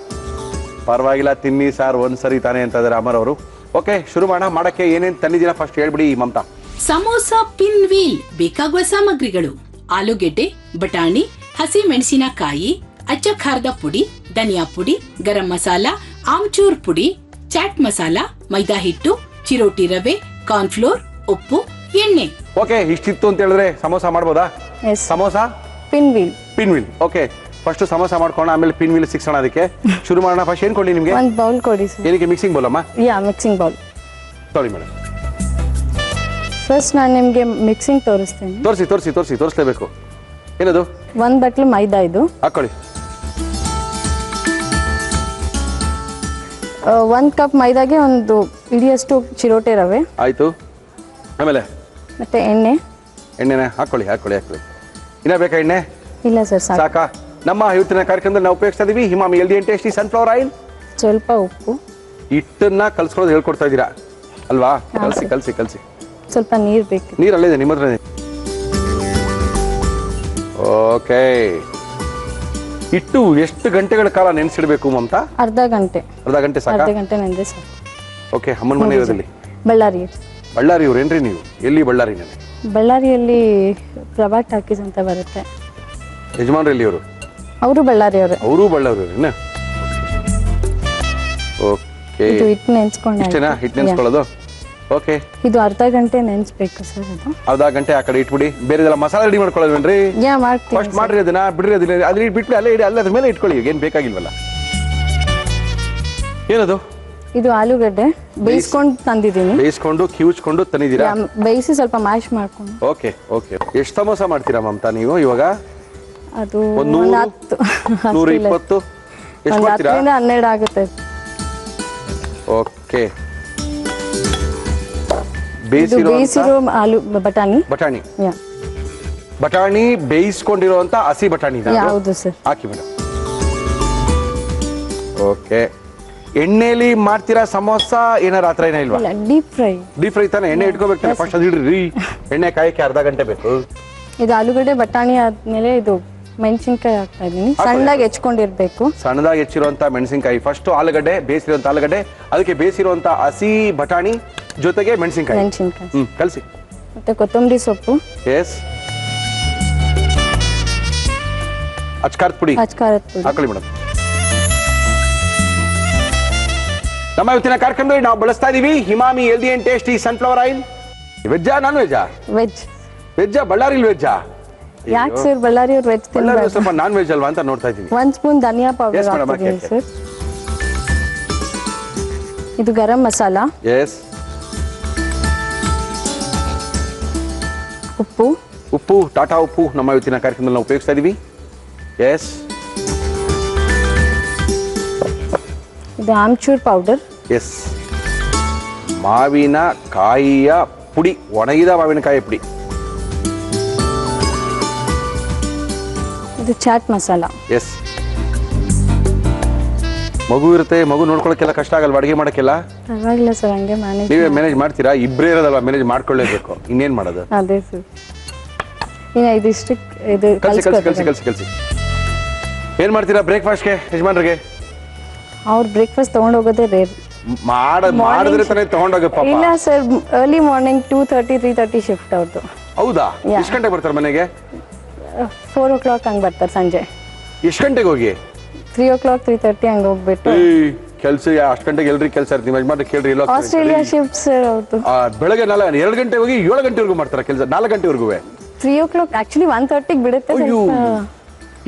ಪರವಾಗಿಲ್ಲ, ತಿನ್ನಿ ಸರ್ ಒಂದ್ಸರಿ ತಾನೇ ಅಂತ ಇದ್ದಾರೆ ಅಮರ್ ಅವರು. ಓಕೆ, ಶುರು ಮಾಡೋಣ. ಮಾಡಕ್ಕೆ ಏನೇನ್ ತಂದಿದ್ದೀರಾ ಫಸ್ಟ್ ಹೇಳ್ಬಿಡಿ ಮಮತಾ. ಸಮೋಸ ಪಿನ್ ವೀಲ್ ಬೇಕಾಗುವ ಸಾಮಗ್ರಿಗಳು: ಆಲೂಗೆಡ್ಡೆ, ಬಟಾಣಿ, ಹಸಿ ಮೆಣಸಿನಕಾಯಿ, ಅಚ್ಚ ಖಾರದ ಪುಡಿ, ಧನಿಯಾ ಪುಡಿ, ಗರಂ ಮಸಾಲ, ಆಮ್ಚೂರ್ ಪುಡಿ, ಚಾಟ್ ಮಸಾಲ, ಮೈದಾ ಹಿಟ್ಟು, ಚಿರೋಟಿ ರವೆ, ಕಾರ್ನ್ಫ್ಲೋರ್, ಉಪ್ಪು, ಎಣ್ಣೆ. ಓಕೆ, ಇಷ್ಟಿತ್ತು ಅಂತ ಹೇಳಿದ್ರೆ ಸಮೋಸ ಮಾಡ್ಬೋದಾ? Yes. Samosa pinwheel. Pinwheel. Okay, first samosa ಮಾಡ್ಕೋಣ, ಆಮೇಲೆ ಪಿನ್ ವೀಲ್ ಸಿಕ್ಸೋಣ. ಅದಕ್ಕೆ ಶುರು ಮಾಡೋಣ. ಫಸ್ಟ್ ಏನ್ ಕೊಡ್ಲಿ ನಿಮ್ಗೆ? ಒಂದು ಬೌಲ್ ಕೊಡಿ ಸರ್. ಏನಕ್ಕೆ? ಮಿಕ್ಸಿಂಗ್ ಬೌಲ್ ಅಮ್ಮ? ಯಾ, ಮಿಕ್ಸಿಂಗ್ ಬೌಲ್. ತೊಳಿ ಮೇಡಮ್. ಫಸ್ಟ್ ನಾನು ನಿಮಗೆ ಮಿಕ್ಸಿಂಗ್ ತೋರಿಸ್ತೀನಿ. ತೋರಿಸ್ಲೇಬೇಕು. ಏನದು? 1 ಬಟ್ಲು ಮೈದಾ ಇದು ಹಾಕೊಳ್ಳಿ. 1 ಕಪ್ ಮೈದಾಗೆ ಒಂದು ಇಡಿಯಷ್ಟು ಚಿರೋಟೆ ರವೆ. ಆಯ್ತು. ಆಮೇಲೆ ಮತ್ತೆ ಎಣ್ಣೆನ ಹಾಕೊಳ್ಳಿ. ಇನ್ನ ಬೇಕಾ ಎಣ್ಣೆ? ಇಲ್ಲ ಸರ್, ಸಾಕು. ಸಾಕಾ? ನಮ್ಮ ಇವತ್ತಿನ ಕಾರ್ಯಕ್ರಮದಲ್ಲಿ ನಾವು ಉಪಯೋಗಿಸ್ತಾ ಇದೀವಿ Himami healthy and tasty sunflower oil. ಸ್ವಲ್ಪ ಉಪ್ಪು. ಹಿಟ್ಟನ್ನ ಕಲ್ಸ್ಕೊಳ್ಳೋದು ಹೇಳ್ಕೊಡ್ತಾ ಇದ್ದೀರಾ ಅಲ್ವಾ? ಕಲ್ಸಿ. ಸ್ವಲ್ಪ ನೀರು ಬೇಕು. ನೀರು ಅಲ್ಲಿದೆ ನಿಮ್ಮ ಹತ್ರ. ಓಕೆ, ಹಿಟ್ಟು ಎಷ್ಟು ಗಂಟೆಗಳ ಕಾಲ ನೆನೆಸಿಡ್ಬೇಕು ಮಮತಾ? ಅರ್ಧ ಗಂಟೆ ಸಾಕಾ? ಅರ್ಧ ಗಂಟೆ ನೆನೆದ್ರೆ ಸಾಕು. ಓಕೆ, ಅಮ್ಮನ ಮನೆ ಇರೋದಲ್ಲಿ? ಬಳ್ಳಾರಿ. ಏನ್ರಿ ನೀವು? ಎಲ್ಲಿ ಬಳ್ಳಾರಿನಲ್ಲಿ? ಬಳ್ಳಾರಿಯಲ್ಲಿ ಪ್ರಭಾ ಟಾಕೀಸ್ ಅಂತ ಬರುತ್ತೆ. ಯಜಮಾನ್ರು ಎಲ್ಲಿ ಅವರು? ಅವರು ಬಳ್ಳಾರಿಯವರೇ. ಅವರು ಬಳ್ಳಾರಿಯವ್ರೇನ? ಓಕೆ, ಇದು ಹಿಟ್ಟು ನೆನೆಸ್ಕೊಂಡು ಇಷ್ಟೇನಾ? ಹಿಟ್ಟು ನೆನೆಸ್ಕೊಳ್ಳೋದು? ಓಕೆ, ಇದು ಅರ್ಧ ಗಂಟೆ ನೆನೆಸ್ಬೇಕು ಸರ್. ಅದು ಅರ್ಧ ಗಂಟೆ ಆ ಕಡೆ ಇಟ್ಬಿಡಿ. ಬೇರೆದೆಲ್ಲ ಮಸಾಲೆ ರೆಡಿ ಮಾಡ್ಕೊಳ್ಳೋದ್ವೇನ್ರಿ? ಮಾಡ್ತೀನಿ. ಫಸ್ಟ್ ಮಾಡ್ರಿ ಅದನ್ನ, ಬಿಡ್ರಿ ಅದನ್ನ. ಅದ್ರ ಬಿಟ್ಬಿಡಿ, ಅಲ್ಲೇ ಇಡಿ, ಅದ್ರ ಮೇಲೆ ಇಟ್ಕೊಳ್ಳಿ. ಏನು ಬೇಕಾಗಿಲ್ವಲ್ಲ. ಏನದು? ಇದು ಆಲೂಗಡ್ಡೆ ಬೇಯಿಸ್ಕೊಂಡು ತಂದಿದ್ದೀನಿ. ಬೇಯಿಸ್ಕೊಂಡು ಕಿವುಚ್ಕೊಂಡು ತಂದಿದ್ದೀರಾ? ಬೇಯಿಸಿ ಸ್ವಲ್ಪ ಮ್ಯಾಶ್ ಮಾಡ್ಕೊಂಡು. ಓಕೆ. ಎಷ್ಟು ಸಮೋಸ ಮಾಡ್ತೀರಾ ಮಮತಾ ನೀವು ಇವಾಗ? ಅದು 100, 120 ಎಷ್ಟು ಮಾಡ್ತೀರಾ? 10 ರಿಂದ 12 ಆಗುತ್ತೆ. ಓಕೆ, ಬೇಯಿಸಿರೋ ಆಲೂ ಬಟಾಣಿ ಬೇಯಿಸ್ಕೊಂಡಿರುವಂತ ಹಸಿ ಬಟಾಣಿ ಹೌದು ಸರ್. ಹಾಕಿ ಮೇಡಮ್. ಓಕೆ, ಎಣ್ಣೆಲಿ ಮಾಡ್ತೀರಾ ಸಮೋಸ? ಏನಾರ ಆತರ ಏನ ಇಲ್ವಾ? ಡೀಪ್ ಫ್ರೈ ತಾನೆ? ಎಣ್ಣೆ ಇಟ್ಕೋಬೇಕು ಫಸ್ಟ್. ಅದು ಇಡ್ರಿ, ಎಣ್ಣೆ ಕಾಯಕ್ಕೆ ಅರ್ಧ ಗಂಟೆ ಬೇಕು. ಇದು ಆಲೂಗಡ್ಡೆ ಬಟಾಣಿ ಆದ್ಮೇಲೆ ಇದು ಮೆಣಸಿನ್ಕಾಯಿ ಹಾಕ್ತಾ ಇದೀನಿ. ಸಣ್ಣದಾಗಿ ಹೆಚ್ಕೊಂಡಿರ್ಬೇಕು. ಸಣ್ಣದಾಗಿ ಹೆಚ್ಚಿರುವಂತ ಮೆಣಸಿನಕಾಯಿ. ಫಸ್ಟ್ ಆಲೂಗಡ್ಡೆ, ಬೇಯಿಸಿರುವಂತ ಆಲೂಗಡ್ಡೆ, ಅದಕ್ಕೆ ಬೇಯಿಸಿರುವಂತ ಹಸಿ ಬಟಾಣಿ ಜೊತೆಗೆ ಮೆಣಸಿನಕಾಯಿ. ಕಲಸಿ. ಮತ್ತೆ ಕೊತ್ತಂಬರಿ ಸೊಪ್ಪು. ಎಸ್. ಅಚ್ಕಾರದ ಪುಡಿ ಹಾಕೊಳ್ಳಿ ಮೇಡಮ್. ನಮ್ಮ ಇವತ್ತಿನ ಕಾರ್ಯಕ್ರಮದಲ್ಲಿ ನಾವು ಬಳಸ್ತಾ ಇದೀವಿ Himami healthy and tasty sunflower oil. ವೆಜ್ಜಾ ನಾನ್ ವೆಜ್ಜಾ? ವೆಜ್ಜಾ. ಬಳ್ಳಾರಿ ವೆಜ್ಜಾ? ಯಾಕೆ ಸರ್ ಬಳ್ಳಾರಿ ಅವ್ರು ವೆಜ್ ತಿನ್ನಲ್ಲ? ಸ್ವಲ್ಪ ನಾನ್ ವೆಜ್ ಅಲ್ವಾ ಅಂತ ನೋಡ್ತಾ ಇದ್ದೀನಿ. 1 ಸ್ಪೂನ್ ಧನಿಯಾ ಪೌಡರ್ ಹಾಕ್ತಿದ್ದೀನಿ ಸರ್. ಇದು ಗರಂ ಮಸಾಲ. ಎಸ್. ಉಪ್ಪು ಟಾಟಾ ಉಪ್ಪು ನಮ್ಮ ಇವತ್ತಿನ ಕಾರ್ಯಕ್ರಮದಲ್ಲಿ ನಾವು ಉಪಯೋಗಿಸ್ತಾ ಇದೀವಿ. ಎಸ್. ಇದು ಆಮ್ಚೂರ್ ಪೌಡರ್. ಎಸ್. ಮಾವಿನ ಕಾಯಿಯ ಪುಡಿ, ಒಣಗಿದ ಮಾವಿನಕಾಯಿ ಪುಡಿ. ಇದು ಚಾಟ್ ಮಸಾಲ. ಎಸ್. ಮಗು ಇರುತ್ತೆ, ಮಗು ನೋಡ್ಕೊಳಕ್ಕೆಲ್ಲ ಕಷ್ಟ ಆಗಲ್ವಾ ಅಡುಗೆ ಮಾಡಕ್ಕೆಲ್ಲ? ಪರವಾಗಿಲ್ಲ ಸರ್, ಹಂಗೆ ನೀವೇ ಮ್ಯಾನೇಜ್ ಮಾಡ್ತೀರಾ? ಇಬ್ಬರೇ ಇರೋದಲ್ವಾ, ಮ್ಯಾನೇಜ್ ಮಾಡ್ಕೊಳ್ಳೇಬೇಕು. ಇನ್ನೇನ್ ಮಾಡೋದು? ಅದೇ ಸರ್. ಇನ್ನು ಇದಿಷ್ಟು ಇದು ಕಲ್ಸಿ. ಏನ್ ಮಾಡ್ತೀರಾ ಬ್ರೇಕ್ಫಾಸ್ಟ್ಗೆ ಯಜಮಾನ್ರಿಗೆ? ಅವ್ರು ಬ್ರೇಕ್ಫಾಸ್ಟ್ ತಗೊಂಡ್ ಹೋಗೋದೇ ರೇರ್. ಮಾಡಿದ್ರೆ ತಾನೇ ತಗೊಂಡೋಗ ಪಾಪ. ಇಲ್ಲ ಸರ್, ಅರ್ಲಿ ಮಾರ್ನಿಂಗ್ 2:30 3:30 ಶಿಫ್ಟ್ ಅವ್ರದ್ದು. ಹೌದಾ? ಎಷ್ಟು ಗಂಟೆಗೆ ಬರ್ತಾರೆ ಮನೆಗೆ? 4 o'clock ಹಂಗೆ ಬರ್ತಾರೆ ಸಂಜೆ. ಎಷ್ಟು ಗಂಟೆಗೆ ಹೋಗಿ? 3 o'clock 3:30 ಹಂಗೆ ಹೋಗ್ಬಿಟ್ಟು. ಕೆಲಸ ಅಷ್ಟು ಗಂಟೆಗೆ ಎಲ್ರಿ ಕೆಲಸ ಇರ್ತೀವಿ, ನಿಮ್ಮ ಯಜಮಾನ್ರು ಕೇಳ್ರಿ. ಇಲ್ಲ ಆಸ್ಟ್ರೇಲಿಯಾ ಶಿಫ್ಟ್ ಸರ್ ಅವ್ರದ್ದು. ಬೆಳಗ್ಗೆ 2 ಗಂಟೆಗೆ ಹೋಗಿ 7 ಗಂಟೆವರೆಗೂ ಮಾಡ್ತಾರೆ ಕೆಲಸ. 4 ಗಂಟೆವರೆಗೂ. 3 o'clock ಆಕ್ಚುಲಿ 1:30 ಬಿಡುತ್ತೆ.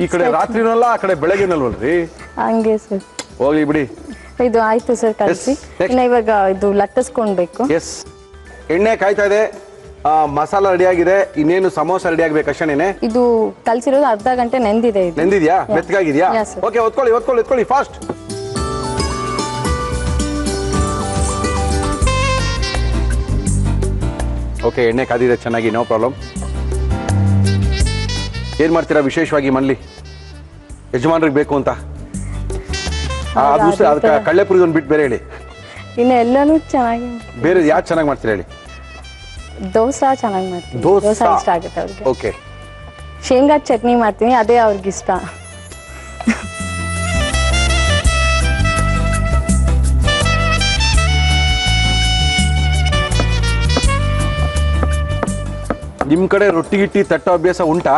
ಈ ಕಡೆ ರಾತ್ರಿನಲ್ಲ, ಆ ಕಡೆ ಬೆಳಗ್ಗೆನಲ್ವಲ್ರಿ? ಹಂಗೆ ಸರ್. ಹೋಗ್ಲಿ ಬಿಡಿ. ಇದು ಆಯ್ತು ಸರ್ ಕಳಿಸಿ. ಇನ್ನು ಇವಾಗ ಇದು ಲಟ್ಟಿಸ್ಕೊಳ್ಬೇಕು. ಎಸ್, ಎಣ್ಣೆ ಕಾಯ್ತಾ ಇದೆ, ಮಸಾಲ ರೆಡಿ ಆಗಿದೆ, ಇನ್ನೇನು ಸಮೋಸ ರೆಡಿ ಆಗ್ಬೇಕು ಅಷ್ಟೇನೆ. ಇದು ಕಲ್ಸಿರೋದು ಅರ್ಧ ಗಂಟೆ ನೆಂದಿದೆ. ಇದು ನೆಂದಿದ್ಯಾ? ಮೆತ್ತಗಾಗಿದ್ಯಾ? ಓಕೆ, ಒತ್ಕೊಳ್ಳಿ ಫಾಸ್ಟ್. ಓಕೆ, ಎಣ್ಣೆ ಕಾದಿದೆ ಚೆನ್ನಾಗಿ, ನೋ ಪ್ರಾಬ್ಲಮ್. ಏನ್ ಮಾಡ್ತೀರಾ ವಿಶೇಷವಾಗಿ ಮನೇಲಿ ಯಜಮಾನ್ರಿಗೆ ಬೇಕು ಅಂತ? ಅದಕ್ಕೆ ಕಳ್ಳೆಪುರಿ ಒಂದು ಬಿಟ್ಟು ಬೇರೆ ಹೇಳಿ. ಇನ್ನು ಎಲ್ಲಾನು ಚೆನ್ನಾಗಿ. ಬೇರೆ ಯಾವ್ದು ಚೆನ್ನಾಗಿ ಮಾಡ್ತೀರಾ ಹೇಳಿ? ದೋಸಾ ಚೆನ್ನಾಗಿ ಮಾಡ್ತೀನಿ. ದೋಸಾ ಇಷ್ಟ ಆಗುತ್ತೆ ಅವ್ರಿಗೆ. ಓಕೆ. ಶೇಂಗಾ ಚಟ್ನಿ ಮಾಡ್ತೀನಿ, ಅದೇ ಅವ್ರಿಗೆ ಇಷ್ಟ. ನಿಮ್ ಕಡೆ ರೊಟ್ಟಿ ಗಿಟ್ಟಿ ತಟ್ಟೋ ಅಭ್ಯಾಸ ಉಂಟಾ?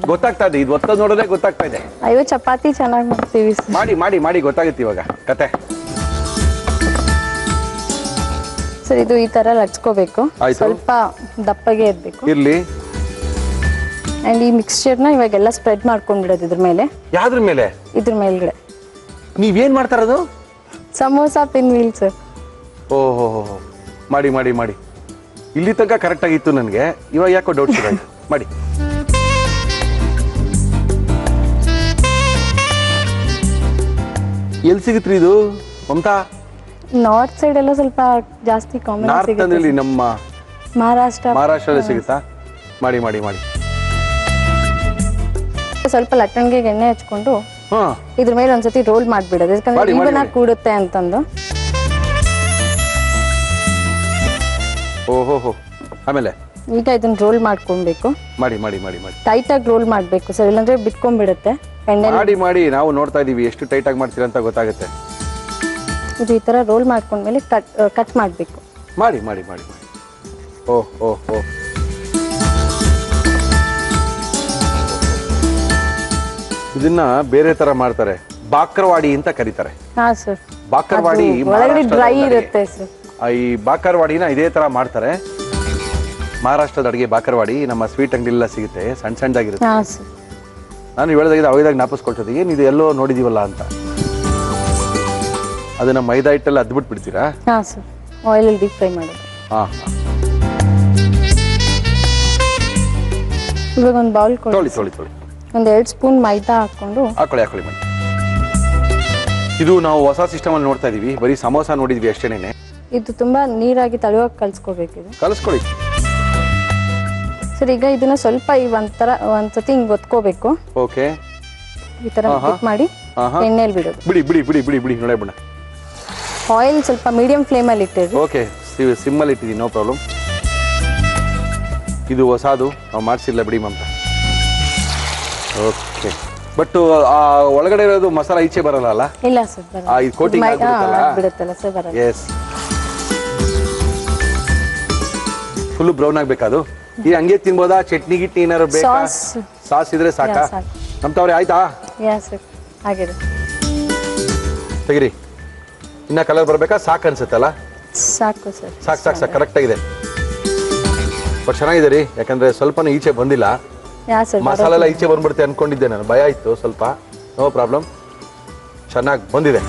ಗೊತ್ತಾಗ್ತಾ ಇದೆ, ಇದು ಒತ್ತದ ನೋಡೋದೇ ಗೊತ್ತಾಗ್ತಾ ಇದೆ. ಅಯ್ಯೋ, ಚಪಾತಿ ಚೆನ್ನಾಗಿ ಮಾಡ್ತೀವಿ. ಮಾಡಿ ಗೊತ್ತಾಗುತ್ತೆ ಇವಾಗ ಕತೆ. ಸರ್, ಇದು ಈ ತರ ಲಟ್ಸ್ಕೋಬೇಕು, ಸ್ವಲ್ಪ ದಪ್ಪಗೆ ಇರ್ಬೇಕು. ಇರ್ಲಿ. ಅಂಡ್ ಈ ಮಿಕ್ಸ್ಚರ್ನ ಇವಾಗೆಲ್ಲ ಸ್ಪ್ರೆಡ್ ಮಾಡ್ಕೊಂಡ್ಬಿಡೋದು ಇದ್ರ ಮೇಲೆ. ಯಾವ್ದ್ರ ಮೇಲೆ? ಇದ್ರ ಮೇಲ್ಗಡೆ. ನೀವೇನ್ ಮಾಡ್ತಾ ಇರೋದು? Samosa pin wheel sir. ಓಹೋ, ಮಾಡಿ. ಇಲ್ಲಿ ತನಕ ಕರೆಕ್ಟ್ ಆಗಿತ್ತು ನನಗೆ, ಇವಾಗ ಯಾಕೋ ಡೌಟ್ ಸಿಗಾಯ್ತು. ಮಾಡಿ. ಎಲ್ಲಿ ಸಿಗುತ್ರಿ ಇದು ಮಮತಾ? ನಾರ್ತ್ ಸೈಡ್ ಎಲ್ಲ ಸ್ವಲ್ಪ ಜಾಸ್ತಿ ಕಾಮನ್ ಸಿಗುತ್ತೆ. ನಮ್ಮ ಮಹಾರಾಷ್ಟ್ರದಲ್ಲಿ ಸಿಗುತ್ತಾ? ಮಾಡಿ. ಸ್ವಲ್ಪ ಲಟ್ಟಣಿಗೆ ಎಣ್ಣೆ ಹಚ್ಕೊಂಡು ಇದ್ರ ಮೇಲೆ ಒಂದ್ಸತಿ ರೋಲ್ ಮಾಡ್ಬಿಡೋದು, ಯಾಕಂದ್ರೆ ಇವನ್ ಆಗಿ ಕೂಡುತ್ತೆ ಅಂತಂದು. ಓಹೋ, ಆಮೇಲೆ ಈಗ ಇದನ್ನ ರೋಲ್ ಮಾಡ್ಕೊಬೇಕು. ಮಾಡಿ. ಟೈಟ್ ಆಗಿ ರೋಲ್ ಮಾಡ್ಬೇಕು ಸರ್, ಇಲ್ಲಾಂದ್ರೆ ಬಿಟ್ಕೊಂಡ್ಬಿಡುತ್ತೆ ಎಣ್ಣೆ. ಮಾಡಿ, ನಾವು ನೋಡ್ತಾ ಇದೀವಿ ಎಷ್ಟು ಟೈಟ್ ಆಗಿ ಮಾಡ್ತೀರಾ ಅಂತ ಗೊತ್ತಾಗುತ್ತೆ. ಇದು ಈ ತರ ರೋಲ್ ಮಾಡ್ಕೊಂಡ್ಮೇಲೆ ಕಟ್ ಮಾಡ್ಬೇಕು. ಮಾಡಿ. ಓಹೋ, ಇದನ್ನ ಬೇರೆ ತರ ಮಾಡ್ತಾರೆ, ಬಾಕರ್ವಾಡಿ ಅಂತ ಕರೀತಾರೆ. ಹಾ ಸರ್. ಬಾಕರ್ವಾಡಿ ಒಳಗಡೆ ಡ್ರೈ ಇರುತ್ತೆ ಸರ್. ಈ ಬಾಕರ್ವಾಡಿನ ಇದೇ ತರ ಮಾಡ್ತಾರೆ. ಮಹಾರಾಷ್ಟ್ರದ ಅಡಿಗೆ ಬಾಕರ್ವಾಡಿ ನಮ್ಮ ಸ್ವೀಟ್ ಅಂಗಡಿಲೆಲ್ಲ ಸಿಗುತ್ತೆ, ಸಣ್ಣದಾಗಿರುತ್ತೆ. ನಾನು ಹೇಳಿದಾಗ ಅವಾಗ ಜ್ಞಾಪಿಸ್ಕೊಳ್ತದೆ, ಏನಿದೆ ಎಲ್ಲೋ ನೋಡಿದೀವಲ್ಲ ಅಂತ. ಅದನ್ನ ಮೈದಾ ಹಿಟ್ಟಲ್ಲಿ ಅದ್ಬಿಟ್ಟು ಬಿಡ್ತೀರಾ? ಆಯಿಲ್ ಅಲ್ಲಿ ಡೀಪ್ ಫ್ರೈ ಮಾಡೋದು. ಇವಾಗ ಒಂದು ಬೌಲ್ ತೊಳಿ. ಒಂದು 2 ಸ್ಪೂನ್ ಮೈದಾ ಹಾಕೊಂಡು ಹಾಕೊಳ್ಳಿ ಮಾಡಿ. ಇದು ನಾವು ಹೊಸ ಸಿಸ್ಟಮ್ ಅಲ್ಲಿ ನೋಡ್ತಾ ಇದೀವಿ, ಬರೀ ಸಮೋಸ ನೋಡಿದ್ವಿ ಅಷ್ಟೇನೆ. ಇದು ತುಂಬಾ ನೀರಾಗಿ ತಳುವಾಗಿ ಕಲ್ಸ್ಕೋಬೇಕು. ಕಲಿಸ್ಕೊಳ್ಳಿ ಸರ್. ಈಗ ಇದನ್ನ ಸ್ವಲ್ಪ ಒಂದ್ಸತಿ ಹಿಂಗ್ ಒತ್ಕೋಬೇಕು. ಓಕೆ. ಈ ತರ ಮಾಡಿ ಎಣ್ಣೆಲಿ ಬಿಡೋದು. ಬಿಡಿ ನೋಡೋಣ. ಆಯಿಲ್ ಸ್ವಲ್ಪ ಮೀಡಿಯಂ ಫ್ಲೇಮ್ ಅಲ್ಲಿ ಇಟ್ಟಿರಿ. ಓಕೆ, ಸಿಮ್ ಅಲ್ಲಿ ಇಟ್ಟಿದ್ದೀನಿ, ನೋ ಪ್ರಾಬ್ಲಮ್. ಇದು ಹೊಸದು, ನಾವು ಮಾಡಿಸಿಲ್ಲ ಬಿಡಿ ಮಮತಾ. ಓಕೆ, ಬಟ್ ಒಳಗಡೆ ಇರೋದು ಮಸಾಲ ಈಚೆ ಬರಲ್ಲ ಅಲ್ಲ? ಇಲ್ಲ ಸರ್, ಬರಲ್ಲ. ಇದು ಕೋಟಿಂಗ್ ಬಿಡುತ್ತಲ್ಲ ಸರ್, ಬರಲ್ಲ. ಎಸ್. ಫುಲ್ ಬ್ರೌನ್ ಆಗ್ಬೇಕಾದು. ಈ ಹಂಗೆ ತಿನ್ಬೋದಾ? ಚಟ್ನಿ ಗಿಟ್ನಿ ಏನಾದ್ರು ಬೇಕಾ? ಸಾಸ್ ಇದ್ರೆ ಸಾಕಾ? ನಮ್ತವ್ರೆ ಆಯ್ತಾ? ಆಗಿದೆ. ತೆಗಿರಿ. ಇನ್ನ ಕಲರ್ ಬರ್ಬೇಕಾ? ಸಾಕು ಅನ್ಸುತ್ತಲ್ಲ? ಸಾಕು ಸರ್. ಸಾಕು ಕರೆಕ್ಟ್ ಆಗಿದೆ. ಬಟ್ ಚೆನ್ನಾಗಿದೆ ರೀ, ಯಾಕಂದ್ರೆ ಸ್ವಲ್ಪನೂ ಈಚೆ ಬಂದಿಲ್ಲ. ಮಸಾಲೆ ಎಲ್ಲ ಈಚೆ ಬಂದ್ಬಿಡುತ್ತೆ ಅನ್ಕೊಂಡಿದ್ದೆ ನಾನು, ಭಯ ಇತ್ತು ಸ್ವಲ್ಪ. ನೋ ಪ್ರಾಬ್ಲಮ್, ಚೆನ್ನಾಗಿ ಬಂದಿದೆ.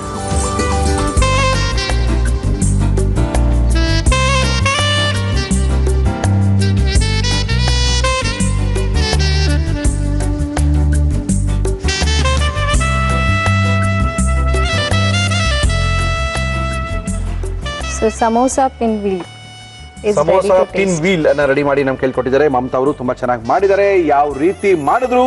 ಸಮೋಸಾ ಪಿನ್ ವೀಲ್ ಅನ್ನ ರೆಡಿ ಮಾಡಿ ನಮ್ಗೆ ಕೇಳ್ಕೊಟ್ಟಿದ್ದಾರೆ ಮಮತಾ ಅವರು. ತುಂಬಾ ಚೆನ್ನಾಗಿ ಮಾಡಿದ್ದಾರೆ. ಯಾವ ರೀತಿ ಮಾಡಿದ್ರು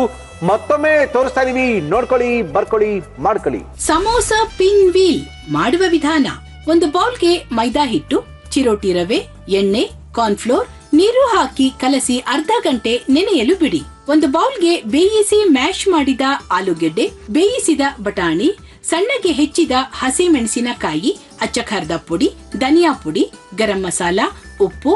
ಮತ್ತೊಮ್ಮೆ ತೋರಿಸ್ತಾ ಇದೀವಿ, ನೋಡ್ಕೊಳ್ಳಿ, ಬರ್ಕೊಳ್ಳಿ, ಮಾಡ್ಕೊಳ್ಳಿ. ಸಮೋಸಾ ಪಿನ್ ವೀಲ್ ಮಾಡುವ ವಿಧಾನ: ಒಂದು ಬೌಲ್ಗೆ ಮೈದಾ ಹಿಟ್ಟು, ಚಿರೋಟಿ ರವೆ, ಎಣ್ಣೆ, ಕಾರ್ನ್ಫ್ಲೋರ್, ನೀರು ಹಾಕಿ ಕಲಸಿ ಅರ್ಧ ಗಂಟೆ ನೆನೆಯಲು ಬಿಡಿ. ಒಂದು ಬೌಲ್ಗೆ ಬೇಯಿಸಿ ಮ್ಯಾಶ್ ಮಾಡಿದ ಆಲೂಗೆಡ್ಡೆ, ಬೇಯಿಸಿದ ಬಟಾಣಿ, ಸಣ್ಣಗೆ ಹೆಚ್ಚಿದ ಹಸಿ ಮೆಣಸಿನಕಾಯಿ, ಅಚ್ಚ ಖಾರದ ಪುಡಿ, ಧನಿಯಾ ಪುಡಿ, ಗರಂ ಮಸಾಲ, ಉಪ್ಪು,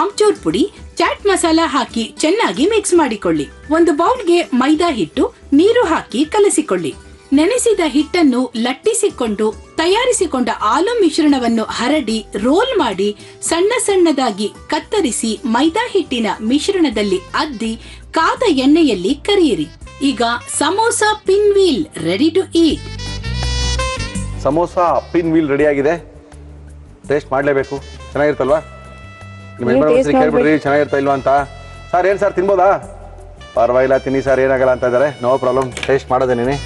ಆಮ್ಚೂರ್ ಪುಡಿ, ಚಾಟ್ ಮಸಾಲ ಹಾಕಿ ಚೆನ್ನಾಗಿ ಮಿಕ್ಸ್ ಮಾಡಿಕೊಳ್ಳಿ. ಒಂದು ಬೌಲ್ಗೆ ಮೈದಾ ಹಿಟ್ಟು, ನೀರು ಹಾಕಿ ಕಲಸಿಕೊಳ್ಳಿ. ನೆನೆಸಿದ ಹಿಟ್ಟನ್ನು ಲಟ್ಟಿಸಿಕೊಂಡು ತಯಾರಿಸಿಕೊಂಡ ಆಲೂ ಮಿಶ್ರಣವನ್ನು ಹರಡಿ ರೋಲ್ ಮಾಡಿ ಸಣ್ಣ ಸಣ್ಣದಾಗಿ ಕತ್ತರಿಸಿ ಮೈದಾ ಹಿಟ್ಟಿನ ಮಿಶ್ರಣದಲ್ಲಿ ಅದ್ದಿ ಕಾದ ಎಣ್ಣೆಯಲ್ಲಿ ಕರಿಯಿರಿ. ಈಗ samosa pinwheel ready to eat. Samosa pinwheel ready ಆಗಿದೆ. ಟೇಸ್ಟ್ ಮಾಡಲೇಬೇಕು. ಚೆನ್ನಾಗಿರ್ತಲ್ವಾ? ನಿಮ್ಮ ಯಜಮಾನ ಕೇಳ್ಬಿಡ್ರಿ ಚೆನ್ನಾಗಿರ್ತಾ ಇಲ್ವಾ ಅಂತ. ಸರ್ ಏನು ಸರ್ ತಿನ್ಬೋದಾ? ಪರವಾಗಿಲ್ಲ ತಿನ್ನಿ ಸರ್, ಏನಾಗಲ್ಲ ಅಂತ ಇದ್ದಾರೆ. ನೋ ಪ್ರಾಬ್ಲಮ್, ಟೇಸ್ಟ್ ಮಾಡೋದೇನೇ.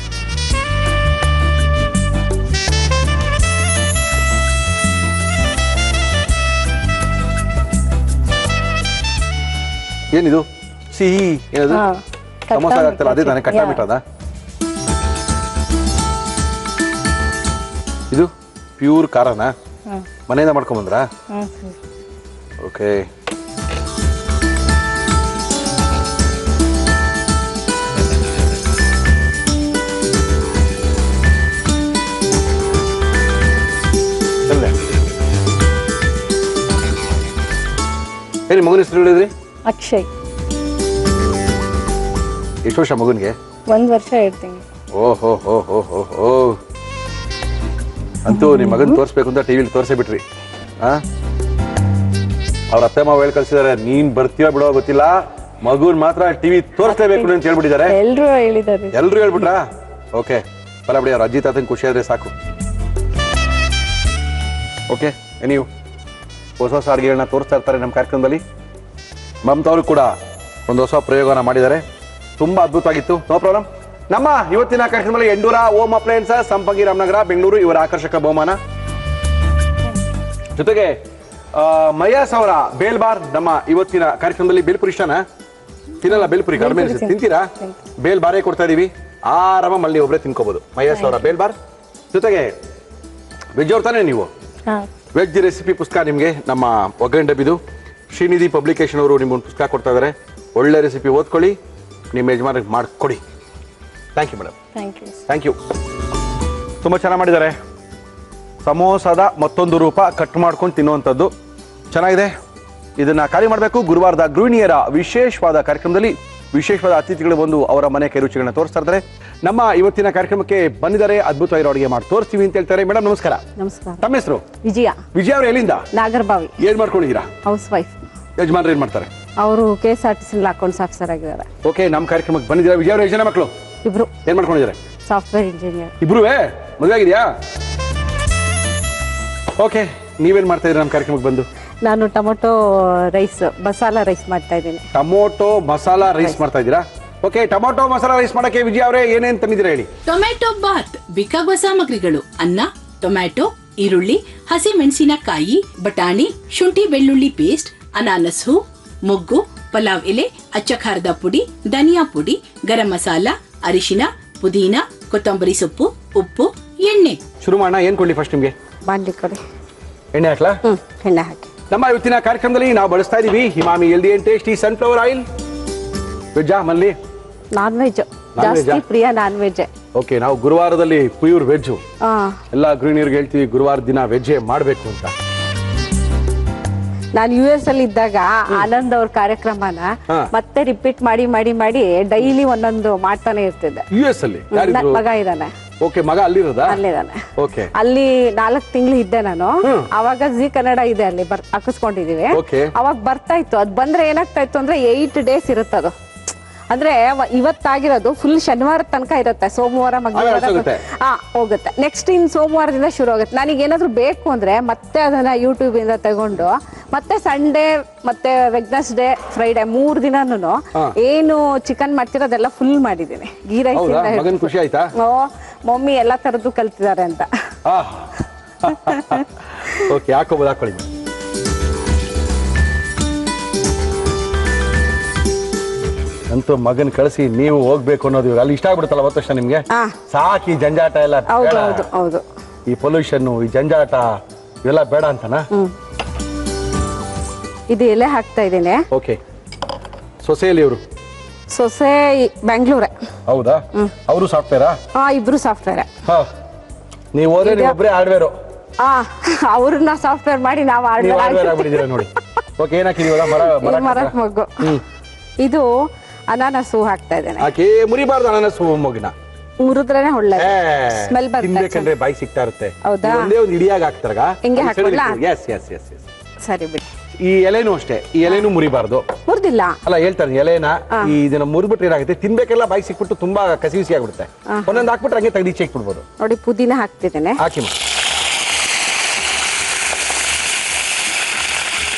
ಏನಿದು ಸಿಹಿ? ಏನದು ಸಮೋಸ ಆಗ್ತಲ್ಲ ಅದೇ ತಾನೇ? ಕಟ್ಟ ಮಿಟ್ಟದ ಇದು? ಪ್ಯೂರ್ ಖಾರನಾ? ಮನೆಯಿಂದ ಮಾಡ್ಕೊಂಬಂದ್ರಾ? ಓಕೆ. ಏನಿ ಮಗನ ಹೆಸರು ಹೇಳಿದ್ರಿ? ಅಕ್ಷಯ್. ಎಷ್ಟು ವರ್ಷ ಮಗನಿಗೆ? 1 ವರ್ಷ ಇರ್ತೀನಿ. ಓಹೋ ಹೋ ಹೋ ಹೋ ಹೋ. ಅಂತೂ ನಿಮ್ಮ ಮಗನ್ ತೋರಿಸ್ಬೇಕು ಅಂತ ಟಿವಿಲಿ ತೋರಿಸೇ ಬಿಟ್ರಿ. ಅವ್ರ ಅತ್ತೆ ಮಾವ ಹೇಳಿ ಕಳ್ಸಿದಾರೆ, ನೀನ್ ಬರ್ತೀವ ಬಿಡೋ ಗೊತ್ತಿಲ್ಲ, ಮಗುನ್ ಮಾತ್ರ ಟಿವಿ ತೋರಿಸ್ಲೇಬೇಕು ಅಂತ ಹೇಳ್ಬಿಟ್ಟಿದ್ದಾರೆ. ಎಲ್ರು ಹೇಳಿದ್ದಾರೆ. ಎಲ್ರು ಹೇಳ್ಬಿಟ್ರಾ? ಓಕೆ, ಬರ ಬಿಡಿ. ಅವ್ರ ಅಜ್ಜಿ ತಾತನ್ ಖುಷಿ ಆದ್ರೆ ಸಾಕು. ಓಕೆ, ನೀವು ಹೊಸ ಹೊಸ ಅಡುಗೆಗಳನ್ನ ತೋರಿಸ್ತಾ ಇರ್ತಾರೆ ನಮ್ಮ ಕಾರ್ಯಕ್ರಮದಲ್ಲಿ. ಮಮತಾ ಅವರು ಕೂಡ ಒಂದು ಹೊಸ ಪ್ರಯೋಗನ ಮಾಡಿದ್ದಾರೆ, ತುಂಬಾ ಅದ್ಭುತವಾಗಿತ್ತು. No problem. ನಮ್ಮ ಇವತ್ತಿನ ಕಾರ್ಯಕ್ರಮದಲ್ಲಿ ಎಂಡೂರ ಓಮ್ ಅಪ್ಲಯನ್ಸಸ್, ಸಂಪಂಗಿ ರಾಮನಗರ, ಬೆಂಗಳೂರು ಇವರ ಆಕರ್ಷಕ ಬಹುಮಾನ. ಜೊತೆಗೆ ಮಯಾಸ್ ಅವರ ಬೇಲ್ಬಾರ್ ನಮ್ಮ ಇವತ್ತಿನ ಕಾರ್ಯಕ್ರಮದಲ್ಲಿ. ಬೇಲ್ಪುರಿ ಇಷ್ಟನ? ತಿನ್ನಲ್ಲ ಬೇಲ್ಪುರಿ, ಕಡಿಮೆ ತಿಂತೀರಾ? ಬೇಲ್ಬಾರೇ ಕೊಡ್ತಾ ಇದೀವಿ, ಆರಾಮ ಮಲ್ಲಿ ಒಬ್ಬರೇ ತಿನ್ಕೋಬಹುದು. ಮಯಾಸ್ ಅವರ ಬೇಲ್ಬಾರ್. ಜೊತೆಗೆ ವೆಜ್ ಅವ್ರ ತಾನೇ ನೀವು? ವೆಜ್ ರೆಸಿಪಿ ಪುಸ್ತಕ ನಿಮಗೆ ನಮ್ಮ ಒಗ್ಗರಣೆ ಡಬ್ಬಿದು ಶ್ರೀನಿಧಿ ಪಬ್ಲಿಕೇಶನ್ ಅವರು ನಿಮ್ಗೊಂದು ಪುಸ್ತಕ ಕೊಡ್ತಾ ಇದ್ದಾರೆ. ಒಳ್ಳೆ ರೆಸಿಪಿ ಓದ್ಕೊಳ್ಳಿ, ನಿಮ್ಮ ಯಜಮಾನಿಗೆ ಮಾಡಿಕೊಡಿ. Thank you madam. Thank you. ತುಂಬ ಚೆನ್ನಾಗಿ ಮಾಡಿದ್ದಾರೆ. ಸಮೋಸದ ಮತ್ತೊಂದು ರೂಪ, ಕಟ್ ಮಾಡ್ಕೊಂಡು ತಿನ್ನುವಂಥದ್ದು ಚೆನ್ನಾಗಿದೆ. ಇದನ್ನ ಖಾಲಿ ಮಾಡಬೇಕು. ಗುರುವಾರದ ಗೃಹಿಣಿಯರ ವಿಶೇಷವಾದ ಕಾರ್ಯಕ್ರಮದಲ್ಲಿ ವಿಶೇಷವಾದ ಅತಿಥಿಗಳು ಬಂದು ಅವರ ಮನೆ ಕೈ ರುಚಿಗಳನ್ನ ತೋರಿಸ್ತಾ ಇದ್ದಾರೆ. ನಮ್ಮ ಇವತ್ತಿನ ಕಾರ್ಯಕ್ರಮಕ್ಕೆ ಬಂದಿದ್ದಾರೆ, ಅದ್ಭುತವಾಗಿರೋ ಅಡುಗೆ ಮಾಡಿ ತೋರಿಸ್ತೀವಿ ಅಂತ ಹೇಳ್ತಾರೆ. ಮೇಡಮ್ ನಮಸ್ಕಾರ. ನಮಸ್ಕಾರ. ತಮ್ಮ ಹೆಸರು? ವಿಜಯ. ವಿಜಯ ಅವರು ಎಲ್ಲಿಂದ? ನಾಗರಬಾವಿ. ಏನ್ ಮಾಡ್ಕೊಂಡಿದ್ದೀರಾ? House wife. ಯಜಮಾನ್ರು ಏನ್ ಮಾಡ್ತಾರೆ? ಅವರು KSRTC ಅಕೌಂಟ್ಸ್ ಆಫೀಸರ್ ಆಗಿದ್ದಾರೆ. ಓಕೆ, ನಮ್ಮ ಕಾರ್ಯಕ್ರಮಕ್ಕೆ ಬಂದಿದ್ದೀರಾ. ವಿಜಯ ಅವರು ಎಷ್ಟು ಜನ ಮಕ್ಕಳು? ಇಬ್ರು. ಏನ್ ಮಾಡ್ಕೊಂಡಿದ್ದಾರೆ? Software engineer. ಇಬ್ರುವೇ? ಮದುವೆ ಆಗಿದೆಯಾ? ಓಕೆ, ನೀವೇನ್ ಮಾಡ್ತಾ ಇದ್ದೀರಾ ನಮ್ಮ ಕಾರ್ಯಕ್ರಮಕ್ಕೆ ಬಂದು? ನಾನು ಟೊಮೊಟೊ ರೈಸ್, ಮಸಾಲಾ ರೈಸ್ ಮಾಡ್ತಾ ಇದ್ದೀನಿ. ಟೊಮೊಟೊ ಮಸಾಲಾ ರೈಸ್ ಮಾಡ್ತಾ ಇದ್ದೀರಾ? ಓಕೆ, ಟೊಮೊಟೊ ಮಸಾಲಾ ರೈಸ್ ಮಾಡಕ್ಕೆ ವಿಜಯ ಅವರೇ ಏನೇನ್ ತಂದಿದ್ದೀರಾ ಹೇಳಿ? ಟೊಮ್ಯಾಟೊ ಬಾತ್ ಬೇಕಾಗುವ ಸಾಮಗ್ರಿಗಳು: ಅನ್ನ, ಟೊಮ್ಯಾಟೊ, ಈರುಳ್ಳಿ, ಹಸಿ ಮೆಣಸಿನಕಾಯಿ, ಬಟಾಣಿ, ಶುಂಠಿ ಬೆಳ್ಳುಳ್ಳಿ ಪೇಸ್ಟ್, ಅನಾನಸ್ ಹೂ, ಮೊಗ್ಗು, ಪಲಾವ್ ಎಲೆ, ಅಚ್ಚ ಖಾರದ ಪುಡಿ, ಧನಿಯಾ ಪುಡಿ, ಗರಂ ಮಸಾಲ, ಅರಿಶಿನ, ಪುದೀನ, ಕೊತ್ತಂಬರಿ ಸೊಪ್ಪು, ಉಪ್ಪು, ಎಣ್ಣೆ. ಶುರು ಮಾಡೋಣ. ಏನ್ ಕೊಡ್ಲಿ ಫಸ್ಟ್ ನಿಮ್ಗೆ? ಬಾಂಡ್ಲಿ ಕೊಡಿ. ಎಣ್ಣೆ ಹಾಕ್ಲಾ? ಎಣ್ಣೆ ಹಾಕಿ. ನಮ್ಮ ಇವತ್ತಿನ ಕಾರ್ಯಕ್ರಮದಲ್ಲಿ ನಾವು ಬಳಸ್ತಾ ಇದೀವಿ Himami healthy and tasty sunflower oil. ವೆಜ್ಜಾ ಮಲ್ಲಿ? ನಾನ್ ವೆಜ್ ಜಾಸ್ತಿ ಪ್ರಿಯ, ನಾನ್ ವೆಜ್. ಓಕೆ, ನಾವು ಗುರುವಾರದಲ್ಲಿ ಪ್ಯೂರ್ ವೆಜ್. ಎಲ್ಲ ಗೃಹಿಣಿಯರಿಗೆ ಹೇಳ್ತೀವಿ ಗುರುವಾರ ದಿನ ವೆಜ್ ಮಾಡಬೇಕು ಅಂತ. ನಾನು US ಅಲ್ಲಿ ಇದ್ದಾಗ ಆನಂದ್ ಅವ್ರ ಕಾರ್ಯಕ್ರಮನ ಮತ್ತೆ ರಿಪೀಟ್ ಮಾಡಿ ಮಾಡಿ ಮಾಡಿ ಡೈಲಿ ಒಂದೊಂದು ಮಾಡ್ತಾನೆ ಇರ್ತಿದ್ದೆ. US ಅಲ್ಲಿ ನನ್ ಮಗ ಇದ್ದಾನೆ. ಓಕೆ, ಮಗ ಅಲ್ಲಿರೋದಾ? ಅಲ್ಲಿದ್ದಾನೆ. ಓಕೆ, ಅಲ್ಲಿ 4 ತಿಂಗಳು ಇದ್ದೆ ನಾನು. ಅವಾಗ ಜಿ ಕನ್ನಡ ಇದೆ, ಅಲ್ಲಿ ಹಾಕಿಸ್ಕೊಂಡಿದೀವಿ. ಅವಾಗ ಬರ್ತಾ ಇತ್ತು. ಅದ್ ಬಂದ್ರೆ ಏನಾಗ್ತಾ ಇತ್ತು ಅಂದ್ರೆ 8 days ಇರುತ್ತದು. ಅಂದ್ರೆ ಇವತ್ತಾಗಿರೋದು ಫುಲ್ ಶನಿವಾರ ತನಕ ಇರುತ್ತೆ. ಸೋಮವಾರ ಮಂಗಳವಾರ ಹೋಗುತ್ತೆ. ನೆಕ್ಸ್ಟ್ ಇನ್ ಸೋಮವಾರದಿಂದ ಶುರು ಆಗುತ್ತೆ. ನನಗೆ ಏನಾದ್ರು ಬೇಕು ಅಂದ್ರೆ ಮತ್ತೆ ಅದನ್ನ ಯೂಟ್ಯೂಬ್ ಇಂದ ತಗೊಂಡು ಮತ್ತೆ ಸಂಡೇ ಮತ್ತೆ ವೆಡ್ನೆಸ್ಡೇ ಫ್ರೈಡೆ 3 ದಿನಾನು ಏನು ಚಿಕನ್ ಮಾಡ್ತಿರೋದೆಲ್ಲ ಫುಲ್ ಮಾಡಿದ್ದೀನಿ. ಗೀ ರೈಸ್ ಇಂದ. ಖುಷಿ ಆಯ್ತಾ? ಮಮ್ಮಿ ಎಲ್ಲಾ ತರದ್ದು ಕಲ್ತಿದ್ದಾರೆ ಅಂತ. ಓಕೆ, ಹಾಕೋಬಹುದು, ಹಾಕೊಳ್ಳಿ. ಅಂತೂ ಮಗನ್ ಕಳಿಸಿ ನೀವು ಹೋಗ್ಬೇಕು ಅನ್ನೋದು ಅಲ್ಲಿ ಇಷ್ಟ ಆಗ್ಬಿಡುತ್ತಲ್ಲ ಅವತ್ತು ತಕ್ಷಣ ನಿಮ್ಗೆ. ಸಾಕಿ ಜಂಜಾಟ ಎಲ್ಲ, ಈ ಪೊಲ್ಯೂಷನ್, ಈ ಜಂಜಾಟ ಇವೆಲ್ಲ ಬೇಡ ಅಂತನಾ? ಇದು ಎಲೆ ಹಾಕ್ತಾ ಇದ್ದೀನಿ. ಓಕೆ, ಸೊಸೆಯಲ್ಲಿ ಇವರು? ಸೊಸೆ ಬೆಂಗಳೂರೇ. ಹೌದಾ? ಅವರು ಸಾಫ್ಟ್ವೇರಾ? ಇಬ್ರು ಸಾಫ್ಟ್ವೇರ್. ನೀವು ಹೋದ್ರೆ ನೀವೊಬ್ಬರೇ ಹಾರ್ಡ್ವೇರು. ಅವ್ರನ್ನ ಸಾಫ್ಟ್ವೇರ್ ಮಾಡಿ ನಾವು ಹಾರ್ಡ್ವೇರ್ ಆಗ್ಬಿಟ್ಟಿದ್ದೀರಾ ನೋಡಿ. ಓಕೆ, ಏನ್ ಹಾಕಿದೀವಲ್ಲ ಮರದ ಮೊಗ್ಗು. ಇದು ಅನಾನಸು ಹಾಕ್ತಾ ಇದ್ದೇನೆ. ಹಾಕಿ ಮುರಿಬಾರ್ದು ಅನಾನಸು ಮೊಗ್ಗಿನ. ಮುರಿದ್ರೇನೆ ಒಳ್ಳೆ ಸ್ಮೆಲ್ ಬರುತ್ತೆ. ತಿನ್ಬೇಕಂದ್ರೆ ಬಾಯಿ ಸಿಗ್ತಾ ಇರುತ್ತೆ. ಹೌದಾ? ಒಂದೇ ಒಂದು ಇಡಿಯಾಗಿ ಹಾಕ್ತಾರ. ಹಿಂಗೆ ಹಾಕೋಲ್ಲ? Yes yes yes yes. ಸರಿ ಬಿಡಿ. ಈ ಎಲೆನೂ ಅಷ್ಟೇ, ಈ ಎಲೆನೂ ಮುರಿಬಾರ್ದು. ಮುರಿದಿಲ್ಲ ಅಲ್ಲ, ಹೇಳ್ತಾರೆ ಎಲೆನ ಇದನ್ನ ಮುರಿದ್ಬಿಟ್ರೆ ಏನಾಗುತ್ತೆ, ತಿನ್ಬೇಕೆಲ್ಲ ಬಾಯಿ ಸಿಕ್ಬಿಟ್ಟು ತುಂಬಾ ಕಸಿ ಬಿಸಿ ಆಗ್ಬಿಡುತ್ತೆ. ಒಂದೊಂದು ಹಾಕ್ಬಿಟ್ರೆ ಹಂಗೆ ತೆಗ್ದು ಚೆಕ್ ಬಿಡ್ಬೋದು. ನೋಡಿ, ಪುದೀನ ಹಾಕ್ತಿದ್ದೇನೆ. ಹಾಕಿ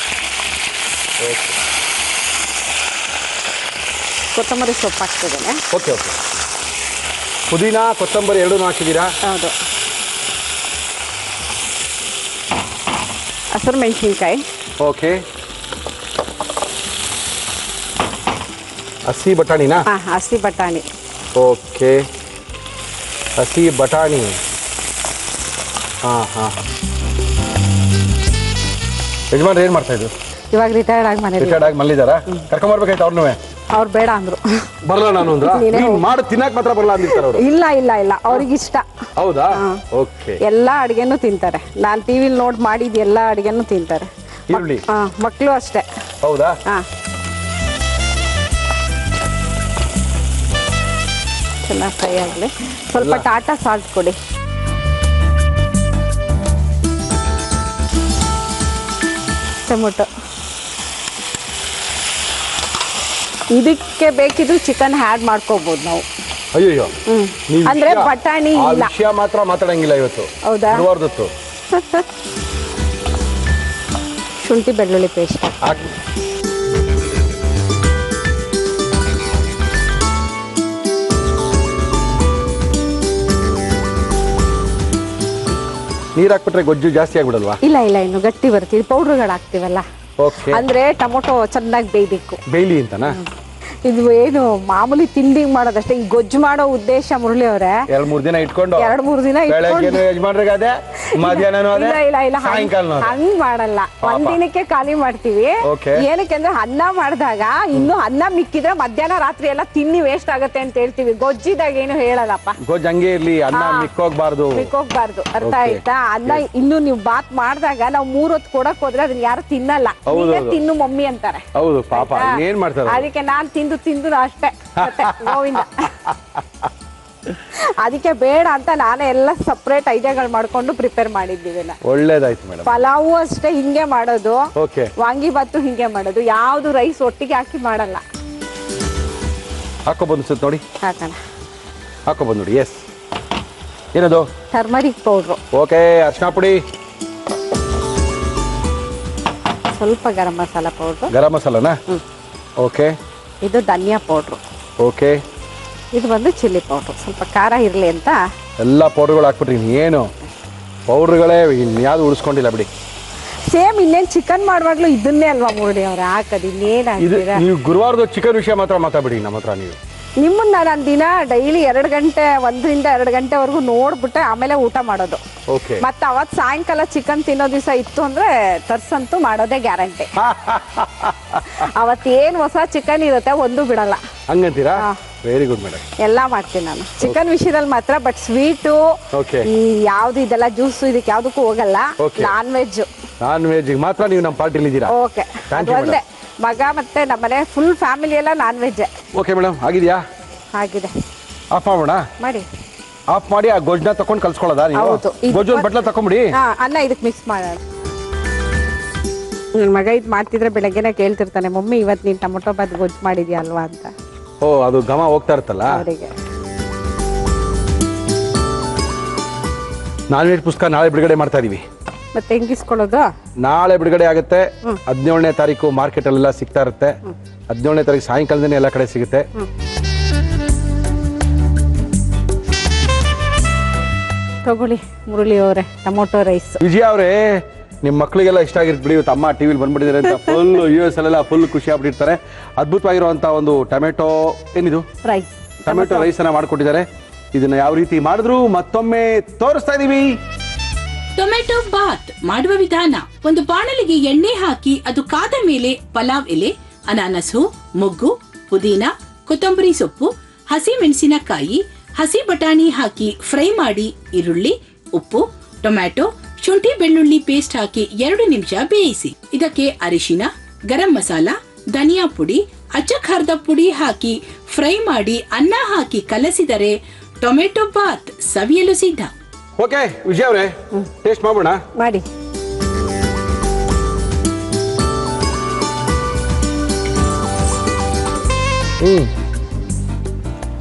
ಕೊತ್ತಂಬರಿ ಸೊಪ್ಪು ಹಾಕ್ತಿದ್ದೇನೆ. Okay okay. ಪುದೀನ ಕೊತ್ತಂಬರಿ ಎರಡೂ ಹಾಕಿದ್ದೀರಾ? ಹೌದು. ಹಸಿರು ಮೆಣಸಿನ್ಕಾಯಿ. ಓಕೆ. ಹಸಿ ಬಟಾಣಿನಾ? ಹಸಿ ಬಟಾಣಿ. ಓಕೆ, ಹಸಿ ಬಟಾಣಿ. ಯಜಮಾನ್ರು ಏನ್ ಮಾಡ್ತಾ ಇದ್ರು? ಇವಾಗ ರಿಟೈರ್ಡ್ ಆಗಿ ಮಲ್ಲಿದಾರ? ಕರ್ಕೊಂಬರ್ಬೇಕಾಯ್ತು ಅವ್ರನ್ನೂ? ಅವ್ರು ಬೇಡ ಅಂದ್ರು. ಬರಲ್ಲ ನಾನು ಅಂದ್ರ? ಮಾಡಿ ತಿನ್ನಕ್ ಮಾತ್ರ ಬರಲ್ಲ ಅಂದಿರ್ತಾರೆ ಅವರು. ಇಲ್ಲ ಇಲ್ಲ ಇಲ್ಲ, ಅವ್ರಿಗೆ ಇಷ್ಟ. ಹೌದಾ? ಓಕೆ. ಎಲ್ಲಾ ಅಡಿಗೆನೂ ತಿಂತಾರೆ. ನಾನ್ ಟಿವಿಲಿ ನೋಡ್ ಮಾಡಿದ ಎಲ್ಲಾ ಅಡಿಗೆನೂ ತಿಂತಾರೆ. ಈರುಳ್ಳಿ? ಮಕ್ಕಳು ಅಷ್ಟೇ. ಹೌದಾ? ಚೆನ್ನಾಗಿ ಫ್ರೈ ಆಗಲಿ. ಸ್ವಲ್ಪ ಟಾಟಾ ಸಾಲ್ಟ್ ಕೊಡಿ. ಟೊಮೊಟೊ. ಇದಕ್ಕೆ ಬೇಕಿದ್ರು ಚಿಕನ್ ಆ್ಯಡ್ ಮಾಡ್ಕೋಬಹುದು ನಾವು. ಅಯ್ಯೋ, ಅಂದ್ರೆ ಬಟಾಣಿ ಇಲ್ಲ. ವಿಷಯ ಮಾತ್ರ ಮಾತಾಡಂಗಿಲ್ಲ ಇವತ್ತು. ಹೌದಾ? ಶುಂಠಿ ಬೆಳ್ಳುಳ್ಳಿ ಪೇಸ್ಟ್ ಹಾಕಿ. ನೀರ್ ಹಾಕ್ಬಿಟ್ರೆ ಗೊಜ್ಜು ಜಾಸ್ತಿ ಆಗ್ಬಿಡಲ್ವಾ? ಇಲ್ಲ ಇಲ್ಲ, ಇನ್ನು ಗಟ್ಟಿ ಬರ್ತೀವಿ. ಪೌಡರ್ಗಳು ಹಾಕ್ತಿವಲ್ಲ, ಅಂದ್ರೆ ಟೊಮೊಟೊ ಚೆನ್ನಾಗಿ ಬೇಯಬೇಕು. ಬೇಯ್ಲಿ ಅಂತನಾ? ಇದು ಏನು ಮಾಮೂಲಿ ತಿಂಡಿ ಮಾಡೋದಷ್ಟೇ. ಈ ಗೊಜ್ಜು ಮಾಡೋ ಉದ್ದೇಶ ಮುರಳಿ ಅವರೇ 2-3 ದಿನ ಇಟ್ಕೊಂಡು 2-3 ದಿನ ಯಜಮಾನ್ರಿಗೆ ಅದೇ ಮಧ್ಯಾಹ್ನ ಹಂಗ್ ಮಾಡಲ್ಲ. ಒಂದಿನಕ್ಕೆ ಖಾಲಿ ಮಾಡ್ತೀವಿ. ಏನಕ್ಕೆ ಅಂದ್ರೆ ಅನ್ನ ಮಾಡಿದಾಗ ಇನ್ನು ಅನ್ನ ಮಿಕ್ಕಿದ್ರೆ ಮಧ್ಯಾಹ್ನ ರಾತ್ರಿ ಎಲ್ಲ ತಿನ್ನಿ ವೇಸ್ಟ್ ಆಗತ್ತೆ ಅಂತ ಹೇಳ್ತೀವಿ. ಗೊಜ್ಜಿದಾಗ ಏನು ಹೇಳಲ್ಲಪ್ಪ. ಗೊಜ್ಜು ಹಂಗೆ ಇರ್ಲಿ, ಅನ್ನ ಮಿಕ್ಕೋಗ್ಬಾರ್ದು. ಅರ್ಥ ಆಯ್ತಾ? ಅನ್ನ ಇನ್ನು ನೀವು ಬಾತ್ ಮಾಡಿದಾಗ ನಾವು 3 ಹೊತ್ತು ಕೊಡಕ್ ಹೋದ್ರೆ ಅದನ್ನ ಯಾರು ತಿನ್ನಲ್ಲ. ತಿನ್ನು ಮಮ್ಮಿ ಅಂತಾರೆ. ಹೌದು ಪಾಪ, ಏನ್ ಮಾಡ್ತಾರೆ? ಅದಕ್ಕೆ ನಾನ್ ತಿಂದು ಅಷ್ಟೇ ಗೋವಿಂದ. ಅದಕ್ಕೆ ಬೇಡ ಅಂತ ನಾನೇ ಎಲ್ಲ ಸಪ್ರೇಟ್ ಐಡಿಯಾಗಳು ಮಾಡ್ಕೊಂಡು ಪ್ರಿಪೇರ್ ಮಾಡಿದ್ದೀವಿ. ಒಳ್ಳೇದಾಯ್ತು ಮೇಡಮ್. ಪಲಾವು ಅಷ್ಟೇ ಹಿಂಗೆ ಮಾಡೋದು, ವಾಂಗಿಬಾತು ಹಿಂಗೆ ಮಾಡೋದು. ಯಾವ್ದು ರೈಸ್ ಒಟ್ಟಿಗೆ ಹಾಕಿ ಮಾಡಲ್ಲ. ಹಾಕೋಬಂದು ನೋಡಿ, ಹಾಕೋಣ. ಹಾಕೋಬಂದು ನೋಡಿ. ಎಸ್, ಏನದು? Turmeric powder. ಓಕೆ. ಅರ್ಶಿನ ಪುಡಿ, ಸ್ವಲ್ಪ ಗರಂ ಮಸಾಲ ಪೌಡ್ರು. ಗರಂ ಮಸಾಲನಾ? ಓಕೆ. ಇದು ಧನಿಯಾ ಪೌಡ್ರು. ಓಕೆ. ಇದು ಬಂದು ಚಿಲ್ಲಿ ಪೌಡ್ರು. ಸ್ವಲ್ಪ ಖಾರ ಇರಲಿ ಅಂತ ಎಲ್ಲ ಪೌಡರ್ಗಳು ಹಾಕ್ಬಿಟ್ರಿ. ಏನು ಪೌಡರ್ಗಳೇ, ಇನ್ಯಾವುದು ಉಳಿಸ್ಕೊಂಡಿಲ್ಲ ಬಿಡಿ. ಸೇಮ್ ಇನ್ನೇನು ಚಿಕನ್ ಮಾಡುವಾಗಲೂ ಇದನ್ನೇ ಅಲ್ವಾ ಮುರಳಿ ಅವ್ರು ಹಾಕೋದು. ಇನ್ನೇನು ಹಾಕ್ತೀರಾ? ನೀವು ಗುರುವಾರದ ಚಿಕನ್ ವಿಷಯ ಮಾತ್ರ ಮಾತಾಡ್ಬಿಡಿ ನಮ್ಮ ಹತ್ರ. ನೀವು ನಿಮ್ಮನ್ನ ನಾನು ದಿನ ಡೈಲಿ 2 ಗಂಟೆ 1 ರಿಂದ 2 ಗಂಟೆವರೆಗೂ ನೋಡ್ಬಿಟ್ಟೆ ಆಮೇಲೆ ಊಟ ಮಾಡೋದು. ಮತ್ತೆ ಅವತ್ತು ಸಾಯಂಕಾಲ ಚಿಕನ್ ತಿನ್ನೋ ದಿವಸ ಇತ್ತು ಅಂದ್ರೆ ತರ್ಸಂತೂ ಮಾಡೋದೇ ಗ್ಯಾರಂಟಿ. ಅವತ್ತೇನು ಹೊಸ ಚಿಕನ್ ಇರುತ್ತೆ ಒಂದು ಬಿಡಲ್ಲ. ಹಂಗಂತೀರಾ? Very good madam. ಎಲ್ಲಾ ಮಾಡ್ತೀನಿ ನಾನು ಚಿಕನ್ ವಿಷಯದಲ್ಲಿ ಮಾತ್ರ. ಬಟ್ ಸ್ವೀಟು ಈ ಯಾವ್ದು ಇದೆಲ್ಲ ಜ್ಯೂಸು ಇದಕ್ಕೆ ಯಾವ್ದಕ್ಕೂ ಹೋಗಲ್ಲ. ನಾನ್ ವೆಜ್ ಮಾತ್ರ ನೀವು ನಮ್ಮ ಪಾರ್ಟಿಲಿ ಇದ್ದೀರಾ? ಓಕೆ. ಒಂದೇ ಮಗ ಮತ್ತೆ ನಮ್ಮನೆ ಫುಲ್ ಫ್ಯಾಮಿಲಿ ಎಲ್ಲ ನಾನ್ ವೆಜ್. ಓಕೆ ಮೇಡಮ್, ಆಗಿದೆಯಾ? ಆಗಿದೆ. ಆಫ್ ಮಾಡೋಣ? ಮಾಡಿ. ಆಫ್ ಮಾಡಿ ಆ ಗೊಜ್ಜನ್ನ ತಕೊಂಡು ಕಲ್ಸ್ಕೊಳ್ಳೋದಾ ನೀವು? ಗೊಜ್ಜು ಒಂದು ಬಟ್ಲ ತಕೊಂಬಿಡಿ. ಅನ್ನ ಇದಕ್ಕೆ ಮಿಕ್ಸ್ ಮಾಡೋಣ. ನನ್ನ ಮಗ ಇದು ಮಾಡ್ತಿದ್ರೆ ಬೆಳಗ್ಗೆನೆ ಕೇಳ್ತಿರ್ತಾನೆ, ಮಮ್ಮಿ ಇವತ್ತು ನೀನು ಟೊಮೊಟೊ ಬಾತ್ ಗೊಜ್ಜು ಮಾಡಿದ್ಯಾ ಅಲ್ವಾ ಅಂತ. ಓ, ಅದು ಘಮ ಹೋಗ್ತಾ ಇರ್ತಲ್ಲ ಅವರಿಗೆ. ನಾನ್ ವೆಜ್ ಪುಸ್ತಕ ನಾಳೆ ಬಿಡುಗಡೆ ಮಾಡ್ತಾ ಇದೀವಿ. ಮತ್ತೆ ಹೆಂಗಿಸ್ಕೊಳ್ಳೋದು? ನಾಳೆ ಬಿಡುಗಡೆ ಆಗುತ್ತೆ. 17ನೇ ತಾರೀಕು ಮಾರ್ಕೆಟ್ ಅಲ್ಲೆಲ್ಲ ಸಿಗ್ತಾ ಇರುತ್ತೆ. 17ನೇ ತಾರೀಕು ಸಾಯಂಕಾಲದನೇ ಎಲ್ಲ ಕಡೆ ಸಿಗುತ್ತೆ. ತಗೊಳ್ಳಿ ಮುರಳಿ ಅವರೇ, ಟೊಮೊಟೊ ರೈಸ್. ವಿಜಯ ಅವರೇ, ನಿಮ್ಮ ಮಕ್ಕಳಿಗೆಲ್ಲ ಇಷ್ಟ ಆಗಿರ್ತ ಬಿಡಿ. ಇವತ್ತು ಅಮ್ಮ ಟಿವಿಲಿ ಬಂದ್ಬಿಟ್ಟಿದ್ದಾರೆ ಅಂತ ಫುಲ್ US ಅಲ್ಲೆಲ್ಲ ಫುಲ್ ಖುಷಿ ಆಗ್ಬಿಟ್ಟಿರ್ತಾರೆ. ಅದ್ಭುತವಾಗಿರುವಂತ ಒಂದು ಟೊಮೆಟೊ ಏನಿದು ರೈಸ್, ಟೊಮೆಟೊ ರೈಸ್ ಅನ್ನ ಮಾಡ್ಕೊಟ್ಟಿದ್ದಾರೆ. ಇದನ್ನ ಯಾವ ರೀತಿ ಮಾಡಿದ್ರು ಮತ್ತೊಮ್ಮೆ ತೋರಿಸ್ತಾ ಇದೀವಿ. ಟೊಮೆಟೊ ಬಾತ್ ಮಾಡುವ ವಿಧಾನ: ಒಂದು ಬಾಣಲಿಗೆ ಎಣ್ಣೆ ಹಾಕಿ ಅದು ಕಾದ ಮೇಲೆ ಪಲಾವ್ ಎಲೆ, ಅನಾನಸು, ಮೊಗ್ಗು, ಪುದೀನ, ಕೊತ್ತಂಬರಿ ಸೊಪ್ಪು, ಹಸಿ ಮೆಣಸಿನಕಾಯಿ, ಹಸಿ ಬಟಾಣಿ ಹಾಕಿ ಫ್ರೈ ಮಾಡಿ ಈರುಳ್ಳಿ, ಉಪ್ಪು, ಟೊಮ್ಯಾಟೊ, ಶುಂಠಿ ಬೆಳ್ಳುಳ್ಳಿ ಪೇಸ್ಟ್ ಹಾಕಿ 2 ನಿಮಿಷ ಬೇಯಿಸಿ. ಇದಕ್ಕೆ ಅರಿಶಿನ, ಗರಂ ಮಸಾಲ, ಧನಿಯಾ ಪುಡಿ, ಅಚ್ಚ ಖಾರದ ಪುಡಿ ಹಾಕಿ ಫ್ರೈ ಮಾಡಿ ಅನ್ನ ಹಾಕಿ ಕಲಸಿದರೆ ಟೊಮೆಟೊ ಬಾತ್ ಸವಿಯಲು ಸಿದ್ಧ. ಓಕೆ ವಿಜಯ ಅವರೇ, ಟೇಸ್ಟ್ ಮಾಡೋಣ. ಮಾಡಿ.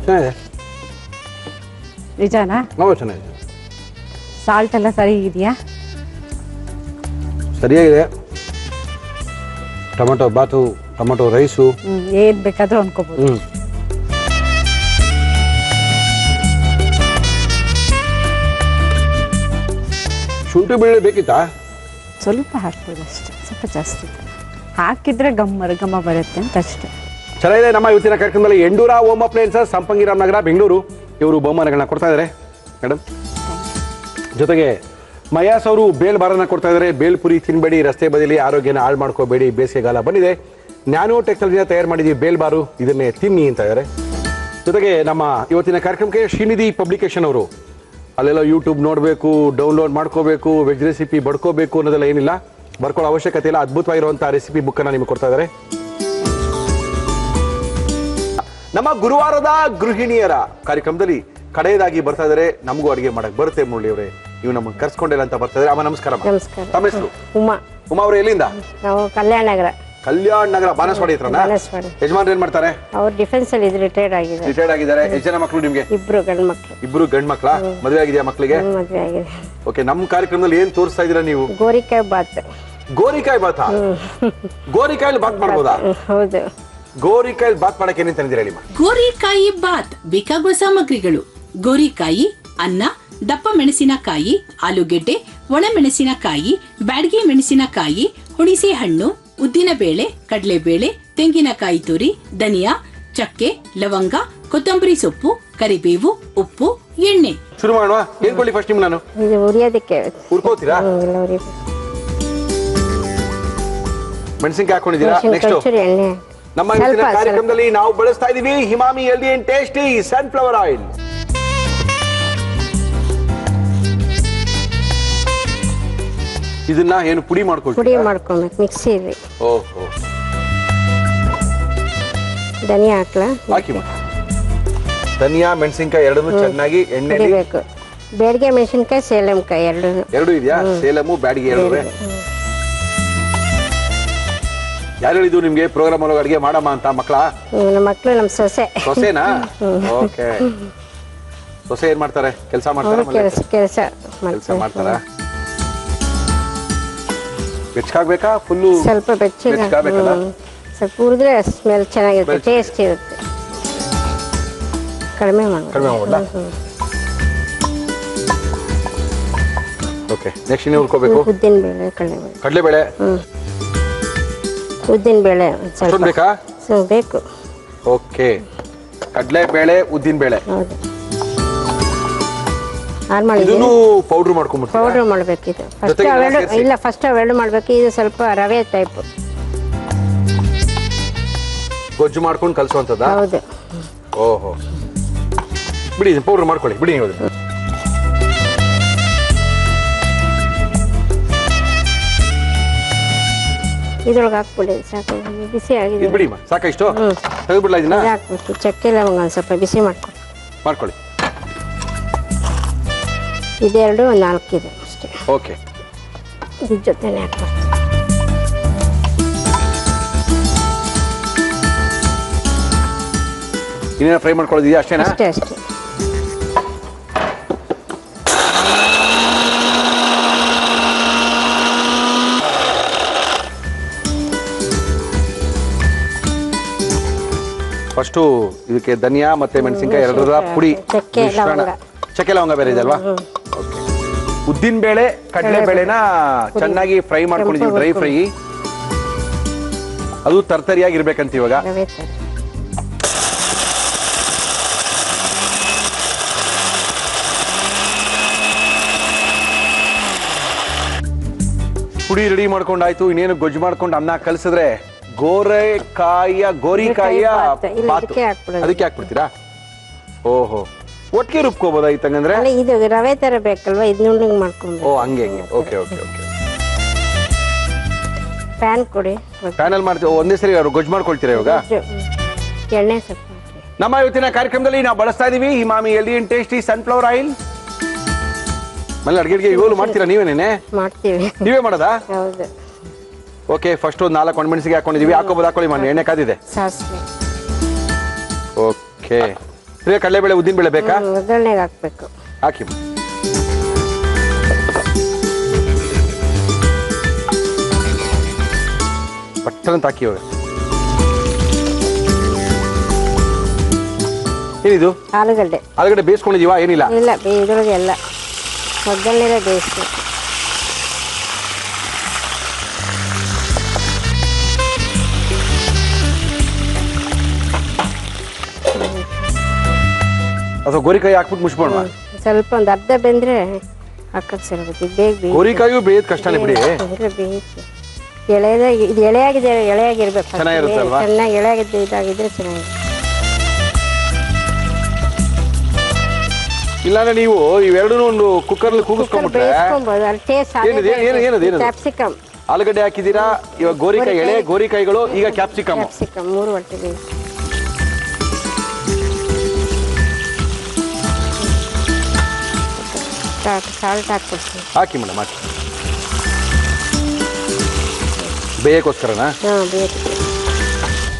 ಚೆನ್ನಾಗಿದೆ. ನಿಜಾನಾ? ಚೆನ್ನಾಗಿದೆ. ಸಾಲ್ಟ್ ಎಲ್ಲ ಸರಿ ಇದೆಯಾ? ಸರಿಯಾಗಿದೆ. ಟೊಮೆಟೊ ಬಾತು, ಟೊಮೆಟೊ ರೈಸು, ಏನ್ ಬೇಕಾದ್ರೂ ಅನ್ಕೋಬಹುದು. ಶುಂಠಿ ಬೆಳ್ಳುಳ್ಳಿ ಬೇಕಿತ್ತಾ? ಸ್ವಲ್ಪ ಹಾಕ್ಬೋದು ಅಷ್ಟೇ, ಸ್ವಲ್ಪ ಜಾಸ್ತಿ ಹಾಕಿದ್ರೆ ಘಮ ಬರುತ್ತೆ ಅಂತ ಅಷ್ಟೇ. ಚೆನ್ನಾಗಿದೆ. ನಮ್ಮ ಇವತ್ತಿನ ಕಾರ್ಯಕ್ರಮದಲ್ಲಿ ಎಂಡೂರ ಹೋಮ್ ಅಪ್ಲಯನ್ಸಸ್, ಸಂಪಂಗಿರಾಮ್ ನಗರ, ಬೆಂಗಳೂರು ಇವರು ಬಹುಮಾನಗಳನ್ನ ಕೊಡ್ತಾ ಇದ್ದಾರೆ ಮೇಡಮ್. ಜೊತೆಗೆ ಮಯಾಸ್ ಅವರು ಬೇಲ್ ಬಾರನ್ನ ಕೊಡ್ತಾ ಇದ್ದಾರೆ. ಬೇಲ್ಪುರಿ ತಿನ್ಬೇಡಿ, ರಸ್ತೆ ಬದಿಲಿ ಆರೋಗ್ಯನ ಹಾಳು ಮಾಡ್ಕೋಬೇಡಿ, ಬೇಸಿಗೆಗಾಲ ಬಂದಿದೆ, ನ್ಯಾನೋ ಟೆಕ್ನಾಲಜಿನ ತಯಾರು ಮಾಡಿದ್ವಿ ಬೇಲ್ ಬಾರು, ಇದನ್ನೇ ತಿನ್ನಿ ಅಂತ ಇದ್ದಾರೆ. ಜೊತೆಗೆ ನಮ್ಮ ಇವತ್ತಿನ ಕಾರ್ಯಕ್ರಮಕ್ಕೆ ಶ್ರೀನಿಧಿ ಪಬ್ಲಿಕೇಶನ್ ಅವರು ಅಲ್ಲೆಲ್ಲ ಯೂಟ್ಯೂಬ್ ನೋಡಬೇಕು, ಡೌನ್ಲೋಡ್ ಮಾಡ್ಕೋಬೇಕು, ವೆಜ್ ರೆಸಿಪಿ ಬಡ್ಕೋಬೇಕು ಅನ್ನೋದೆಲ್ಲ ಏನಿಲ್ಲ, ಬರ್ಕೊಳ್ಳೋ ಅವಶ್ಯಕತೆ ಇಲ್ಲ. ಅದ್ಭುತವಾಗಿರುವಂಥ ರೆಸಿಪಿ ಬುಕ್ಕನ್ನು ನಿಮಗೆ ಕೊಡ್ತಾ ಇದ್ದಾರೆ. ನಮ್ಮ ಗುರುವಾರದ ಗೃಹಿಣಿಯರ ಕಾರ್ಯಕ್ರಮದಲ್ಲಿ ಕಡೆಯದಾಗಿ ಬರ್ತಾ ಇದ್ದಾರೆ. ನಮಗೂ ಅಡುಗೆ ಮಾಡಕ್ ಬರುತ್ತೆ ಮುರಳಿ ಅವರೇ, ನೀವು ನಮ್ಮನ್ನು ಕರ್ಸ್ಕೊಂಡಿಲ್ಲ ಅಂತ ಬರ್ತಾ ಇದ್ದಾರೆ. ಅಮ್ಮ ನಮಸ್ಕಾರ. ತಮ್ಮ ಹೆಸರು? ಉಮಾ. ಉಮಾ ಅವರು ಎಲ್ಲಿಂದ? ನಾವು ಕಲ್ಯಾಣ ನಗರ. ಕಲ್ಯಾಣ ನಗರ, ಬಾನಸವಾಡಿ ಹತ್ರನಾ? ಯಜಮಾನ್ರು ಏನ್ ಮಾಡ್ತಾರೆ? ಅವ್ರು ಡಿಫೆನ್ಸ್ ಅಲ್ಲಿ ರಿಟೈರ್ಡ್ ಆಗಿದ್ದಾರೆ. ಎಷ್ಟು ಜನ ಮಕ್ಕಳು ನಿಮ್ಗೆ? ಇಬ್ರು ಗಂಡು ಮಕ್ಕಳು. ಇಬ್ರು ಗಂಡು ಮಕ್ಕಳ? ಮದುವೆ ಆಗಿದೆಯಾ ಮಕ್ಕಳಿಗೆ? ಮದುವೆ ಆಗಿದೆ. ಓಕೆ, ನಮ್ಮ ಕಾರ್ಯಕ್ರಮದಲ್ಲಿ ಏನ್ ತೋರಿಸ್ತಾ ಇದೀರಾ ನೀವು? ಗೋರಿಕಾಯಿ ಬಾತ್. ಗೋರಿಕಾಯಿ ಬಾತ್? ಗೋರಿಕಾಯಲ್ಲಿ ಬಾತ್ ಮಾಡ್ಬೋದಾ? ಹೌದು. ಗೋರಿಕಾಯಿ ಬಾತ್ ಮಾಡಕ್ಕೆ ಏನೇನು ತಂದಿದ್ದೀರಾ ಹೇಳಿ? ಗೋರಿಕಾಯಿ ಬಾತ್ ಬೇಕಾಗುವ ಸಾಮಗ್ರಿಗಳು: ಗೋರಿಕಾಯಿ, ಅನ್ನ, ದಪ್ಪ ಮೆಣಸಿನಕಾಯಿ, ಆಲೂಗೆಡ್ಡೆ, ಒಣಮೆಣಸಿನಕಾಯಿ, ಬ್ಯಾಡಗಿ ಮೆಣಸಿನಕಾಯಿ, ಹುಣಸೆ ಹಣ್ಣು, ಉದ್ದಿನಬೇಳೆ, ಕಡಲೆಬೇಳೆ, ತೆಂಗಿನಕಾಯಿ ತುರಿ, ಧನಿಯಾ, ಚಕ್ಕೆ, ಲವಂಗ, ಕೊತ್ತಂಬರಿ ಸೊಪ್ಪು, ಕರಿಬೇವು, ಉಪ್ಪು, ಎಣ್ಣೆ. ಶುರು ಮಾಡುವ. ಏನ್ ಕೊಡ್ಲಿ ಫಸ್ಟ್ ನಿಮ್ಗೆ ನಾನು? ಇದು ಉರಿಯೋದಕ್ಕೆ ಹುರ್ಕೋತೀರಾ? ಮೆಣಸಿನಕಾಯಿ ಹಾಕೊಂಡಿದ್ದೀರಾ? ನೆಕ್ಸ್ಟ್ ಎಣ್ಣೆ. ನಮ್ಮ ಇವತ್ತಿನ ಕಾರ್ಯಕ್ರಮದಲ್ಲಿ ನಾವು ಬಳಸ್ತಾ ಇದೀವಿ Himami healthy and tasty sunflower oil. ಇದನ್ನ ಏನು ಪುಡಿ ಮಾಡ್ಕೊಳ್ಬೇಕು ಮಿಕ್ಸಿಲಿ. ಓಹೋ. ಧನಿಯಾ ಹಾಕಿ. ಧನಿಯಾ, ಮೆಣಸಿನಕಾಯಿ ಎರಡನ್ನೂ ಚೆನ್ನಾಗಿ ಎಣ್ಣೆಲಿ ಬೇಕು. ಬೇಡಿಗೆ ಮೆಣಸಿನಕಾಯಿ, ಸೇಲಂಕಾಯಿ ಎರಡು ಇದೆಯಾ? ಸೇಲಮು, ಬ್ಯಾಡಿಗೆ ಎರಡು. ಯಾರು ಹೇಳಿದ್ದು ನಿಮ್ಗೆ ಪ್ರೋಗ್ರಾಮ್ ಒಳಗೆ ಅಡಿಗೆ ಮಾಡಮ್ಮ ಅಂತ? ಮಕ್ಕಳ? ಮಕ್ಕಳು ನಮ್ಮ ಸೊಸೆನಾ? ಓಕೆ. ಸೊಸೆ ಏನ್ ಮಾಡ್ತಾರೆ? ಕೆಲಸ ಕೆಲಸ ಮಾಡ್ತಾರ? ಬೆಚ್ಚಗಾಗ್ಬೇಕಾ? ಫುಲ್ಲು ಸ್ವಲ್ಪ ಬೆಚ್ಚಗಾಗಬೇಕಲ್ಲ. ಸ್ವಲ್ಪ ಹುರಿದ್ರೆ ಸ್ಮೆಲ್ ಚೆನ್ನಾಗಿರುತ್ತೆ, ಟೇಸ್ಟ್ ಇರುತ್ತೆ. ಕಡಿಮೆ ಮಾಡ್ಬೋದಾ? ಓಕೆ. ನೆಕ್ಸ್ಟ್ ನೀವು ಹುರ್ಕೋಬೇಕು. ಉದ್ದಿನಬೇಳೆ, ಕಡಲೆಬೇಳೆ. ಉದ್ದಿನಬೇಳೆ ಸ್ವಲ್ಪ ಬೇಕಾ? ಬೇಕು. ಓಕೆ. ಕಡಲೆಬೇಳೆ, ಉದ್ದಿನಬೇಳೆ. ಹೌದು. ಇದನ್ನು ಪೌಡರ್ ಮಾಡ್ಕೊಂಡ್ಬಿಡ್ತೀರಾ? ಪೌಡರ್ ಮಾಡಬೇಕು. ಇದು ಫಸ್ಟ್ ಅವೆರಡು ಮಾಡಬೇಕು. ಇದು ಸ್ವಲ್ಪ ರವೆ ಟೈಪ್ ಗೊಜ್ಜು ಮಾಡ್ಕೊಂಡು ಕಲಿಸುವಂತದ? ಹೌದು. ಓಹೋ. ಬಿಡಿ, ಪೌಡರ್ ಮಾಡ್ಕೊಳ್ಳಿ ಬಿಡಿ. ನೀವು ಇದ್ರೊಳಗೆ ಹಾಕ್ಬಿಡಿ. ಸಾಕು, ಬಿಸಿ ಆಗಿದೆ. ಬಿಡಿ ಸಾಕ. ಇಷ್ಟು ತೆಗೆದ್ಬಿಡ್ಲಾ ಇದನ್ನ? ಹಾಕ್ಬೇಕು. ಚಕ್ಕೆ ಲವಂಗ ಸ್ವಲ್ಪ ಬಿಸಿ ಮಾಡ್ಕೊಳ್ಳಿ. ಇದೆರಡು 4 ಇದೆ ಅಷ್ಟೇ. ಓಕೆ. ಇದ್ರ ಜೊತೆನೆ ಹಾಕ್ಬೇಕು. ಇನ್ನೇನು ಫ್ರೈ ಮಾಡ್ಕೊಳ್ಳೋದಿದೆಯಾ? ಅಷ್ಟೇನಾ? ಅಷ್ಟೇ. ಫಸ್ಟು ಇದಕ್ಕೆ ಧನಿಯಾ ಮತ್ತೆ ಮೆಣಸಿನಕಾಯಿ ಎರಡರ ಪುಡಿ, ಚಕ್ಕೆ ಲವಂಗ ಬೇರೆ ಇದೆ ಅಲ್ವಾ? ಉದ್ದಿನ ಬೇಳೆ, ಕಡಲೆ ಬೇಳೆನ ಚೆನ್ನಾಗಿ ಫ್ರೈ ಮಾಡ್ಕೊಂಡಿದ್ದೀವಿ, ಡ್ರೈ ಫ್ರೈ. ಅದು ತರ್ತರಿಯಾಗಿರ್ಬೇಕಂತ ಇವಾಗ. ಪುಡಿ ರೆಡಿ ಮಾಡ್ಕೊಂಡಾಯ್ತು. ಇನ್ನೇನು ಗೊಜ್ಜು ಮಾಡ್ಕೊಂಡು ಅನ್ನ ಕಲಸಿದ್ರೆ ಗೋರಿಕಾಯಿಯ ಬಾತು. ಅದಕ್ಕೆ ಹಾಕ್ಬಿಡ್ತೀರಾ? ಓಹೋ. ಒಟ್ಟಿಗೆ ರುಬ್ಕೋಬೋದಾ ಇತ್ತಂಗಂದ್ರೆ? ಅಲ್ಲ ಇದು ರವೆ ತರ ಬೇಕಲ್ವಾ, ಇದು ನುಣ್ಣಗೆ ಮಾಡ್ಕೊಂಡು. ಓ ಹಂಗೆ ಓಕೆ ಓಕೆ ಓಕೆ. ಪ್ಯಾನ್ ಕೊಡಿ. ಪ್ಯಾನಲ್ ಮಾಡ್ತೀವಿ ಒಂದೇ ಸರಿ ಗೊಜ್ಜು ಮಾಡ್ಕೊಳ್ತೀರಾ ಇವಾಗ? ಎಣ್ಣೆ ಸ್ವಲ್ಪ ಹಾಕಿ. ನಮ್ಮ ಇವತ್ತಿನ ಕಾರ್ಯಕ್ರಮದಲ್ಲಿ ನಾವು ಬಳಸ್ತಾ ಇದೀವಿ Himami healthy and tasty sunflower oil. ಮನೆ ಅಡುಗೆಗೆ ಇವಾಗಲೂ ಮಾಡ್ತೀರಾ ನೀವೇನೇನೆ? ಮಾಡ್ತೀವಿ. ನೀವೇ ಮಾಡೋದಾ? ಹೌದು. ಓಕೆ, ಫಸ್ಟ್ ಒಂದು 4 ಒಣಮೆಣಸಿಗೆ ಹಾಕೊಂಡಿದೀವಿ. ಹಾಕೋಬೋದು, ಹಾಕೊಳ್ಳಿ ಮನೆ ಎಣ್ಣೆ ಕಾದಿದೆ. ಸಾಸಿವೆ. ಓಕೆ, ಕಡಲೆಬೇಳೆ ಉದ್ದಿನಬೇಳೆ ಬೇಕಾ? ಒಗ್ಗರಣೆಗೆ ಹಾಕ್ಬೇಕು. ಹಾಕಿ. ಪಟ್ಟಂತ ಹಾಕಿ ಇವಾಗ. ಏನಿದು? ಆಲೂಗಡ್ಡೆ ಬೇಯಿಸ್ಕೊಂಡಿದೀವಾ? ಏನಿಲ್ಲ ಇಲ್ಲ, ಇದ್ರೊಳಗೆ ಎಲ್ಲ ಒಗ್ಗರಣೆ ಬೇಯಿಸ್ಬೇಕು. ಅಥವಾ ಗೋರಿಕಾಯಿ ಹಾಕ್ಬಿಟ್ಟು ಮುಚ್ಬೋಣ. ಸ್ವಲ್ಪ ಒಂದು ಅರ್ಧ ಬೆಂದ್ರೆ ಹಾಕಕ್ ಸಿಗುತ್ತೆ. ಬೇಗ ಗೋರಿಕಾಯಿಯು ಬೇಯೋದು ಕಷ್ಟನೇ ಬಿಡಿ. ಬೇಯಿಸಿ ಎಳೆದಾಗಿ, ಇದು ಎಳೆಯಾಗಿರ್ಬೇಕು. ಚೆನ್ನಾಗಿರುತ್ತಲ್ವಾ? ಚೆನ್ನಾಗಿ ಎಳೆಯಾಗಿದ್ದು ಇದಾಗಿದ್ರೆ ಚೆನ್ನಾಗಿದೆ. ಇಲ್ಲಾಂದ್ರೆ ನೀವು ಇವೆರಡೂ ಒಂದು ಕುಕ್ಕರ್ಲಿ ಕೂಗಿಸ್ಕೊಂಡ್ಬಿಟ್ರೆ ಬೇಯಿಸ್ಕೊಬೋದು. ಅಲ್ಲಿ ಟೇಸ್ಟ್ ಕ್ಯಾಪ್ಸಿಕಮ್. ಆಲೂಗಡ್ಡೆ ಹಾಕಿದೀರಾ, ಇವಾಗ ಗೋರಿಕಾಯಿ ಎಳೆ ಗೋರಿಕಾಯಿಗಳು, ಈಗ ಕ್ಯಾಪ್ಸಿಕಮ್ 3 ಒಟ್ಟಿಗೆ ಬೇಯಿಸಿ. ಸಾಲ್ಟ್ ಹಾಕ್ಬಿಡ್ತೀನಿ. ಹಾಕಿ ಮೇಡಮ್, ಹಾಕಿ. ಬೇಯಕ್ಕೋಸ್ಕರನಾ?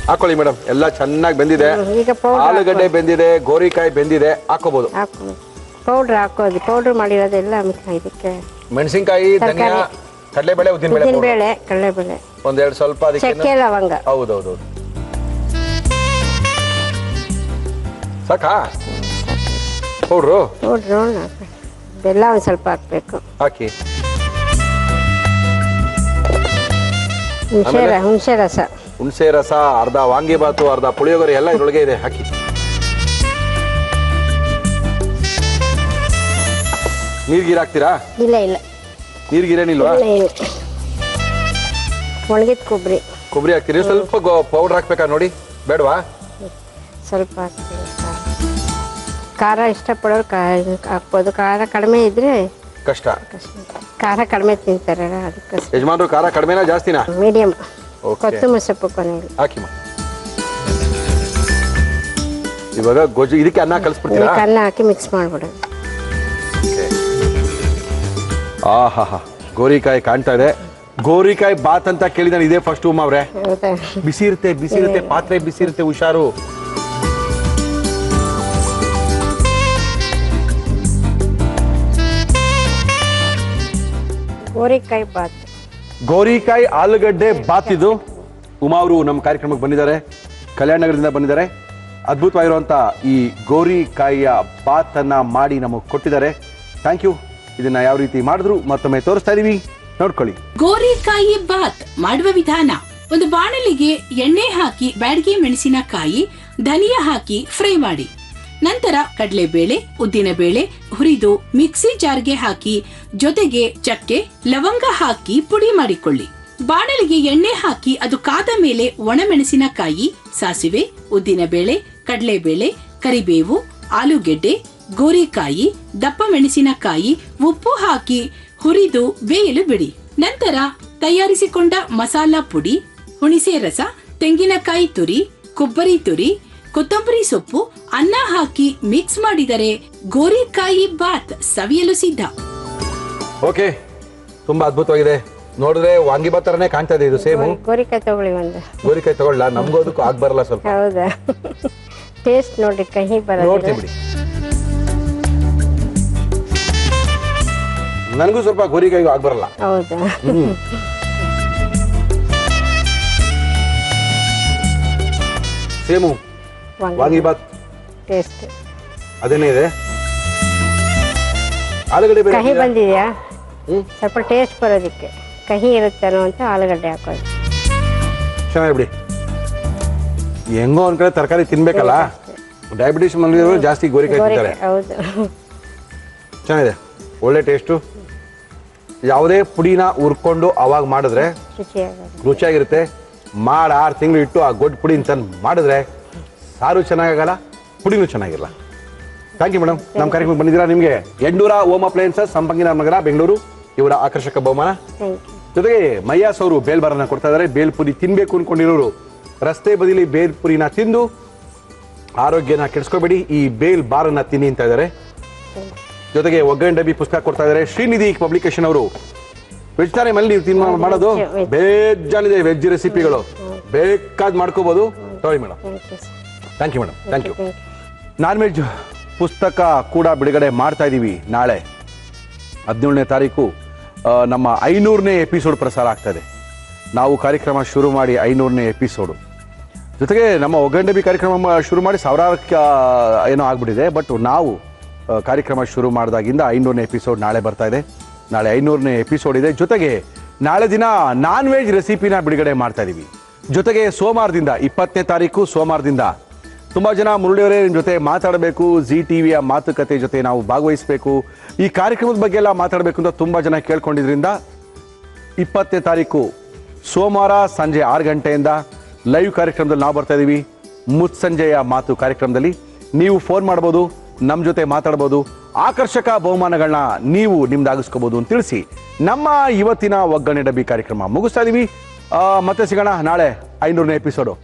ಹಾಕೊಳ್ಳಿ ಮೇಡಮ್. ಎಲ್ಲ ಚೆನ್ನಾಗಿ ಬೆಂದಿದೆ. ಈಗ ಆಲೂಗಡ್ಡೆ ಬೆಂದಿದೆ, ಗೋರಿಕಾಯಿ ಬೆಂದಿದೆ. ಹಾಕೋಬಹುದು. ಪೌಡ್ರ್ ಹಾಕೋದು. ಪೌಡ್ರ್ ಮಾಡಿರೋದೆಲ್ಲ ಇದಕ್ಕೆ. ಮೆಣಸಿನಕಾಯಿ, ಧನಿಯಾ, ಕಡಲೆಬೇಳೆ, ಉದ್ದಿನಬೇಳೆ, ಕಡಲೆಬೇಳೆ, ಒಂದೆರಡು ಸ್ವಲ್ಪ ಚಕ್ಕೆ, ಲವಂಗ. ಹೌದೌದು. ಸಾಕಾ ಪೌಡ್ರು? ಬೆಲ್ಲ ಒಂದು ಸ್ವಲ್ಪ ಹಾಕ್ಬೇಕು. ಹಾಕಿ. ಹುಣಸೆ ರಸ. ಹುಣಸೆ ರಸ, ಅರ್ಧ ವಾಂಗಿಬಾತು, ಅರ್ಧ ಪುಳಿಯೋಗರೆ ಎಲ್ಲ ಇದ್ರೊಳಗೆ ಇದೆ. ಹಾಕಿ. ನೀರ್ಗೀರು ಹಾಕ್ತೀರಾ? ಇಲ್ಲ. ನೀರ್ಗೀರೇನಿಲ್ವಾ? ಒಣಗಿದ ಕೊಬ್ಬರಿ ಹಾಕ್ತೀರಿ. ಸ್ವಲ್ಪ ಪೌಡರ್ ಹಾಕ್ಬೇಕಾ ನೋಡಿ? ಬೇಡವಾ? ಸ್ವಲ್ಪ ಹಾಕ್ತೀವಿ. ಖಾರ ಇಷ್ಟಪಡೋರು ಹಾಕ್ಬೋದು. ಖಾರ ಕಡಿಮೆ ಇದ್ರೆ ಕಷ್ಟ. ಖಾರ ಕಡಿಮೆ ತಿಂತಾರೆ, ಅದಕ್ಕೆ. ಯಜಮಾನ್ರು ಖಾರ ಕಡಿಮೆನಾ ಜಾಸ್ತಿನಾ? ಮೀಡಿಯಂ. ಕೊತ್ತಂಬರಿ ಸೊಪ್ಪು ಕೊನೆಯಲ್ಲಿ ಹಾಕಿ. ಇವಾಗ ಗೊಜ್ಜು ಇದಕ್ಕೆ ಅನ್ನ ಕಲಿಸ್ಬಿಡ್ತೀರಾ? ಅನ್ನ ಹಾಕಿ ಮಿಕ್ಸ್ ಮಾಡ್ಬಿಡೋದು. ಆಹಾ, ಗೋರಿಕಾಯಿ ಕಾಣ್ತಾ ಇದೆ. ಗೋರಿಕಾಯಿ ಬಾತ್ ಅಂತ ಕೇಳಿ ನಾನು ಇದೇ ಫಸ್ಟ್ ಅವ್ರೆ. ಬಿಸಿ ಇರುತ್ತೆ, ಪಾತ್ರೆ ಬಿಸಿ ಇರುತ್ತೆ, ಹುಷಾರು. ಗೋರಿಕಾಯಿ ಆಲೂಗಡ್ಡೆ ಬಾತ್. ಇದು ಉಮಾ ಅವರು ನಮ್ಮ ಕಾರ್ಯಕ್ರಮಕ್ಕೆ ಬಂದಿದ್ದಾರೆ, ಕಲ್ಯಾಣ ನಗರದಿಂದ ಬಂದಿದ್ದಾರೆ. ಅದ್ಭುತವಾಗಿರುವಂತ ಈ ಗೋರಿಕಾಯಿಯ ಬಾತ್ ಅನ್ನ ಮಾಡಿ ನಮಗೆ ಕೊಟ್ಟಿದ್ದಾರೆ. Thank you. ಇದನ್ನ ಯಾವ ರೀತಿ ಮಾಡಿದ್ರು ಮತ್ತೊಮ್ಮೆ ತೋರಿಸ್ತಾ ಇದೀವಿ, ನೋಡ್ಕೊಳ್ಳಿ. ಗೋರಿಕಾಯಿ ಬಾತ್ ಮಾಡುವ ವಿಧಾನ: ಒಂದು ಬಾಣಲಿಗೆ ಎಣ್ಣೆ ಹಾಕಿ ಬ್ಯಾಡಗಿ ಮೆಣಸಿನಕಾಯಿ, ಧನಿಯಾ ಹಾಕಿ ಫ್ರೈ ಮಾಡಿ. ನಂತರ ಕಡಲೆಬೇಳೆ, ಉದ್ದಿನಬೇಳೆ ಹುರಿದು ಮಿಕ್ಸಿ ಜಾರ್ಗೆ ಹಾಕಿ, ಜೊತೆಗೆ ಚಕ್ಕೆ, ಲವಂಗ ಹಾಕಿ ಪುಡಿ ಮಾಡಿಕೊಳ್ಳಿ. ಬಾಣಲಿಗೆ ಎಣ್ಣೆ ಹಾಕಿ ಅದು ಕಾದ ಮೇಲೆ ಒಣಮೆಣಸಿನಕಾಯಿ, ಸಾಸಿವೆ, ಉದ್ದಿನಬೇಳೆ, ಕಡಲೆಬೇಳೆ, ಕರಿಬೇವು, ಆಲೂಗೆಡ್ಡೆ, ಗೋರಿಕಾಯಿ, ದಪ್ಪ ಮೆಣಸಿನಕಾಯಿ, ಉಪ್ಪು ಹಾಕಿ ಹುರಿದು ಬೇಯಲು ಬಿಡಿ. ನಂತರ ತಯಾರಿಸಿಕೊಂಡ ಮಸಾಲಾ ಪುಡಿ, ಹುಣಸೆ ರಸ, ತೆಂಗಿನಕಾಯಿ ತುರಿ, ಕೊಬ್ಬರಿ ತುರಿ, ಕೊತ್ತಂಬರಿ ಸೊಪ್ಪು, ಅನ್ನ ಹಾಕಿ ಮಿಕ್ಸ್ ಮಾಡಿದರೆ ಗೋರಿಕಾಯಿ ಬಾತ್ ಸವಿಯಲು ಸಿದ್ಧ. ಓಕೆ, ತುಂಬಾ ಅದ್ಭುತವಾಗಿದೆ. ನೋಡಿದ್ರೆ ವಾಂಗಿಬಾತ್ ತರನೇ ಕಾಣ್ತಾ ಇದೆ. ಇದು ಸೇಮ್. ಗೋರಿಕಾಯಿ ತಗೊಳ್ಳಿ. ಒಂದು ಗೋರಿಕಾಯಿ ತಗೊಳ್ಳ? ನಮಗೂ ಅದಕ್ಕೂ ಆಗ್ ಬರಲ್ಲ ಸ್ವಲ್ಪ. ಹೌದಾ? ಟೇಸ್ಟ್ ನೋಡಿ, ಕಹಿ ಬರಲ್ಲ. ನೋಡ್ತೀನಿ ಬಿಡಿ. ನನಗೂ ಸ್ವಲ್ಪ ಗೋರಿಕಾಯಿಗೂ ಆಗ್ ಬರಲ್ಲ. ಹೌದಾ? ಸೇಮು ವಾಂಗಿಬಾತ್ ಟೇಸ್ಟ್ ಅದೇನೇ ಇದೆ. ಆಲೂಗಡ್ಡೆ ಬೇರೆ ಕಹಿ ಬಂದಿದ್ಯಾ? ಸ್ವಲ್ಪ ಟೇಸ್ಟ್ ಬರೋದಕ್ಕೆ ಕಹಿ ಇರುತ್ತೇನೋ ಅಂತ ಆಲೂಗಡ್ಡೆ ಹಾಕೋದು. ಚೆನ್ನಾಗಿ ಬಿಡಿ. ಹೆಂಗೋ ಒಂದ್ ಕಡೆ ತರಕಾರಿ ತಿನ್ಬೇಕಲ್ಲ. ಡಯಾಬಿಟಿಸ್ ಬಂದಿರೋರು ಜಾಸ್ತಿ ಗೋರಿಕಾಯಿ ತಿಂತಾರೆ. ಹೌದು. ಚೆನ್ನಾಗಿದೆ, ಒಳ್ಳೆ ಟೇಸ್ಟು. ಯಾವುದೇ ಪುಡಿನ ಹುರ್ಕೊಂಡು ಅವಾಗ ಮಾಡಿದ್ರೆ ರುಚಿಯಾಗಿರುತ್ತೆ. ಮಾಡಿ 6 ತಿಂಗಳು ಇಟ್ಟು ಆ ಗೊಡ್ಡು ಪುಡಿ ತಂದು ಮಾಡಿದ್ರೆ ಸಾರು ಚೆನ್ನಾಗಲ್ಲ, ಪುಡಿನೂ ಚೆನ್ನಾಗಿರಲ್ಲ. Thank you madam. ನಮ್ಮ ಕಾರ್ಯಕ್ರಮಕ್ಕೆ ಬಂದಿದ್ದೀರಾ. ನಿಮಗೆ 800 ಓಮ್ ಅಪ್ಲಯನ್ಸಸ್ ಸಂಪಂಗಿನ ನಗರ ಬೆಂಗಳೂರು ಇವರ ಆಕರ್ಷಕ ಬಹುಮಾನ. ಜೊತೆಗೆ ಮಯ್ಯಾಸ್ ಅವರು ಬೇಲ್ಬಾರನ್ನ ಕೊಡ್ತಾ ಇದ್ದಾರೆ. ಬೇಲ್ಪುರಿ ತಿನ್ಬೇಕು ಅನ್ಕೊಂಡಿರೋರು ರಸ್ತೆ ಬದಿಲಿ ಬೇಲ್ಪುರಿನ ತಿಂದು ಆರೋಗ್ಯನ ಕೆಡಿಸ್ಕೋಬೇಡಿ, ಈ ಬೇಲ್ ಬಾರನ್ನ ತಿನ್ನಿ ಅಂತ ಇದ್ದಾರೆ. ಜೊತೆಗೆ ಒಗ್ಗರಣೆ ಡಬ್ಬಿ ಪುಸ್ತಕ ಕೊಡ್ತಾ ಇದ್ದಾರೆ. ಶ್ರೀನಿಧಿ ಪಬ್ಲಿಕೇಶನ್ ಅವರು. ವೆಜ್ ತಾನೇ ಮೇಲೆ ನೀವು ಮಾಡೋದು ಬೇಜಾನಿದೆ, ವೆಜ್ ರೆಸಿಪಿಗಳು ಬೇಕಾದ್ ಮಾಡ್ಕೋಬಹುದು. Sorry madam. Thank you madam. Thank you. Non veg ಪುಸ್ತಕ ಕೂಡ ಬಿಡುಗಡೆ ಮಾಡ್ತಾ ಇದ್ದೀವಿ. ನಾಳೆ 17ನೇ ತಾರೀಕು ನಮ್ಮ 500ನೇ ಎಪಿಸೋಡ್ ಪ್ರಸಾರ ಆಗ್ತಾ ಇದೆ. ನಾವು ಕಾರ್ಯಕ್ರಮ ಶುರು ಮಾಡಿ 500ನೇ ಎಪಿಸೋಡು. ಜೊತೆಗೆ ನಮ್ಮ ಒಗ್ಗರಣೆ ಡಬ್ಬಿ ಕಾರ್ಯಕ್ರಮ ಶುರು ಮಾಡಿ ಸಾವಿರಾರು ಏನೋ ಆಗ್ಬಿಟ್ಟಿದೆ. ಬಟ್ ನಾವು ಕಾರ್ಯಕ್ರಮ ಶುರು ಮಾಡಿದಾಗಿಂದ 500ನೇ ಎಪಿಸೋಡ್ ನಾಳೆ ಬರ್ತಾ ಇದೆ. ನಾಳೆ 500ನೇ ಎಪಿಸೋಡ್ ಇದೆ. ಜೊತೆಗೆ ನಾಳೆ ದಿನ ನಾನ್ ವೆಜ್ ರೆಸಿಪಿನ ಬಿಡುಗಡೆ ಮಾಡ್ತಾ ಇದ್ದೀವಿ. ಜೊತೆಗೆ ಸೋಮವಾರದಿಂದ 20ನೇ ತಾರೀಕು ಸೋಮವಾರದಿಂದ ತುಂಬ ಜನ ಮುರಳಿಯವರೇ ನಿಮ್ಮ ಜೊತೆ ಮಾತಾಡಬೇಕು, ಜಿ ಟಿವಿಯ ಮಾತುಕತೆ ಜೊತೆ ನಾವು ಭಾಗವಹಿಸಬೇಕು, ಈ ಕಾರ್ಯಕ್ರಮದ ಬಗ್ಗೆ ಎಲ್ಲ ಮಾತಾಡಬೇಕು ಅಂತ ತುಂಬ ಜನ ಕೇಳ್ಕೊಂಡಿದ್ರಿಂದ 20ನೇ ತಾರೀಕು ಸೋಮವಾರ ಸಂಜೆ 6 ಗಂಟೆಯಿಂದ ಲೈವ್ ಕಾರ್ಯಕ್ರಮದಲ್ಲಿ ನಾವು ಬರ್ತಾ ಇದ್ದೀವಿ. ಮುತ್ಸಂಜೆಯ ಮಾತು ಕಾರ್ಯಕ್ರಮದಲ್ಲಿ ನೀವು ಫೋನ್ ಮಾಡ್ಬೋದು, ನಮ್ಮ ಜೊತೆ ಮಾತಾಡ್ಬೋದು, ಆಕರ್ಷಕ ಬಹುಮಾನಗಳನ್ನ ನೀವು ನಿಮ್ದಾಗಿಸ್ಕೋಬೋದು ಅಂತ ತಿಳಿಸಿ ನಮ್ಮ ಇವತ್ತಿನ ಒಗ್ಗರಣೆ ಡಬ್ಬಿ ಕಾರ್ಯಕ್ರಮ ಮುಗಿಸ್ತಾ ಇದ್ದೀವಿ. ಮತ್ತೆ ಸಿಗೋಣ ನಾಳೆ 500ನೇ ಎಪಿಸೋಡು.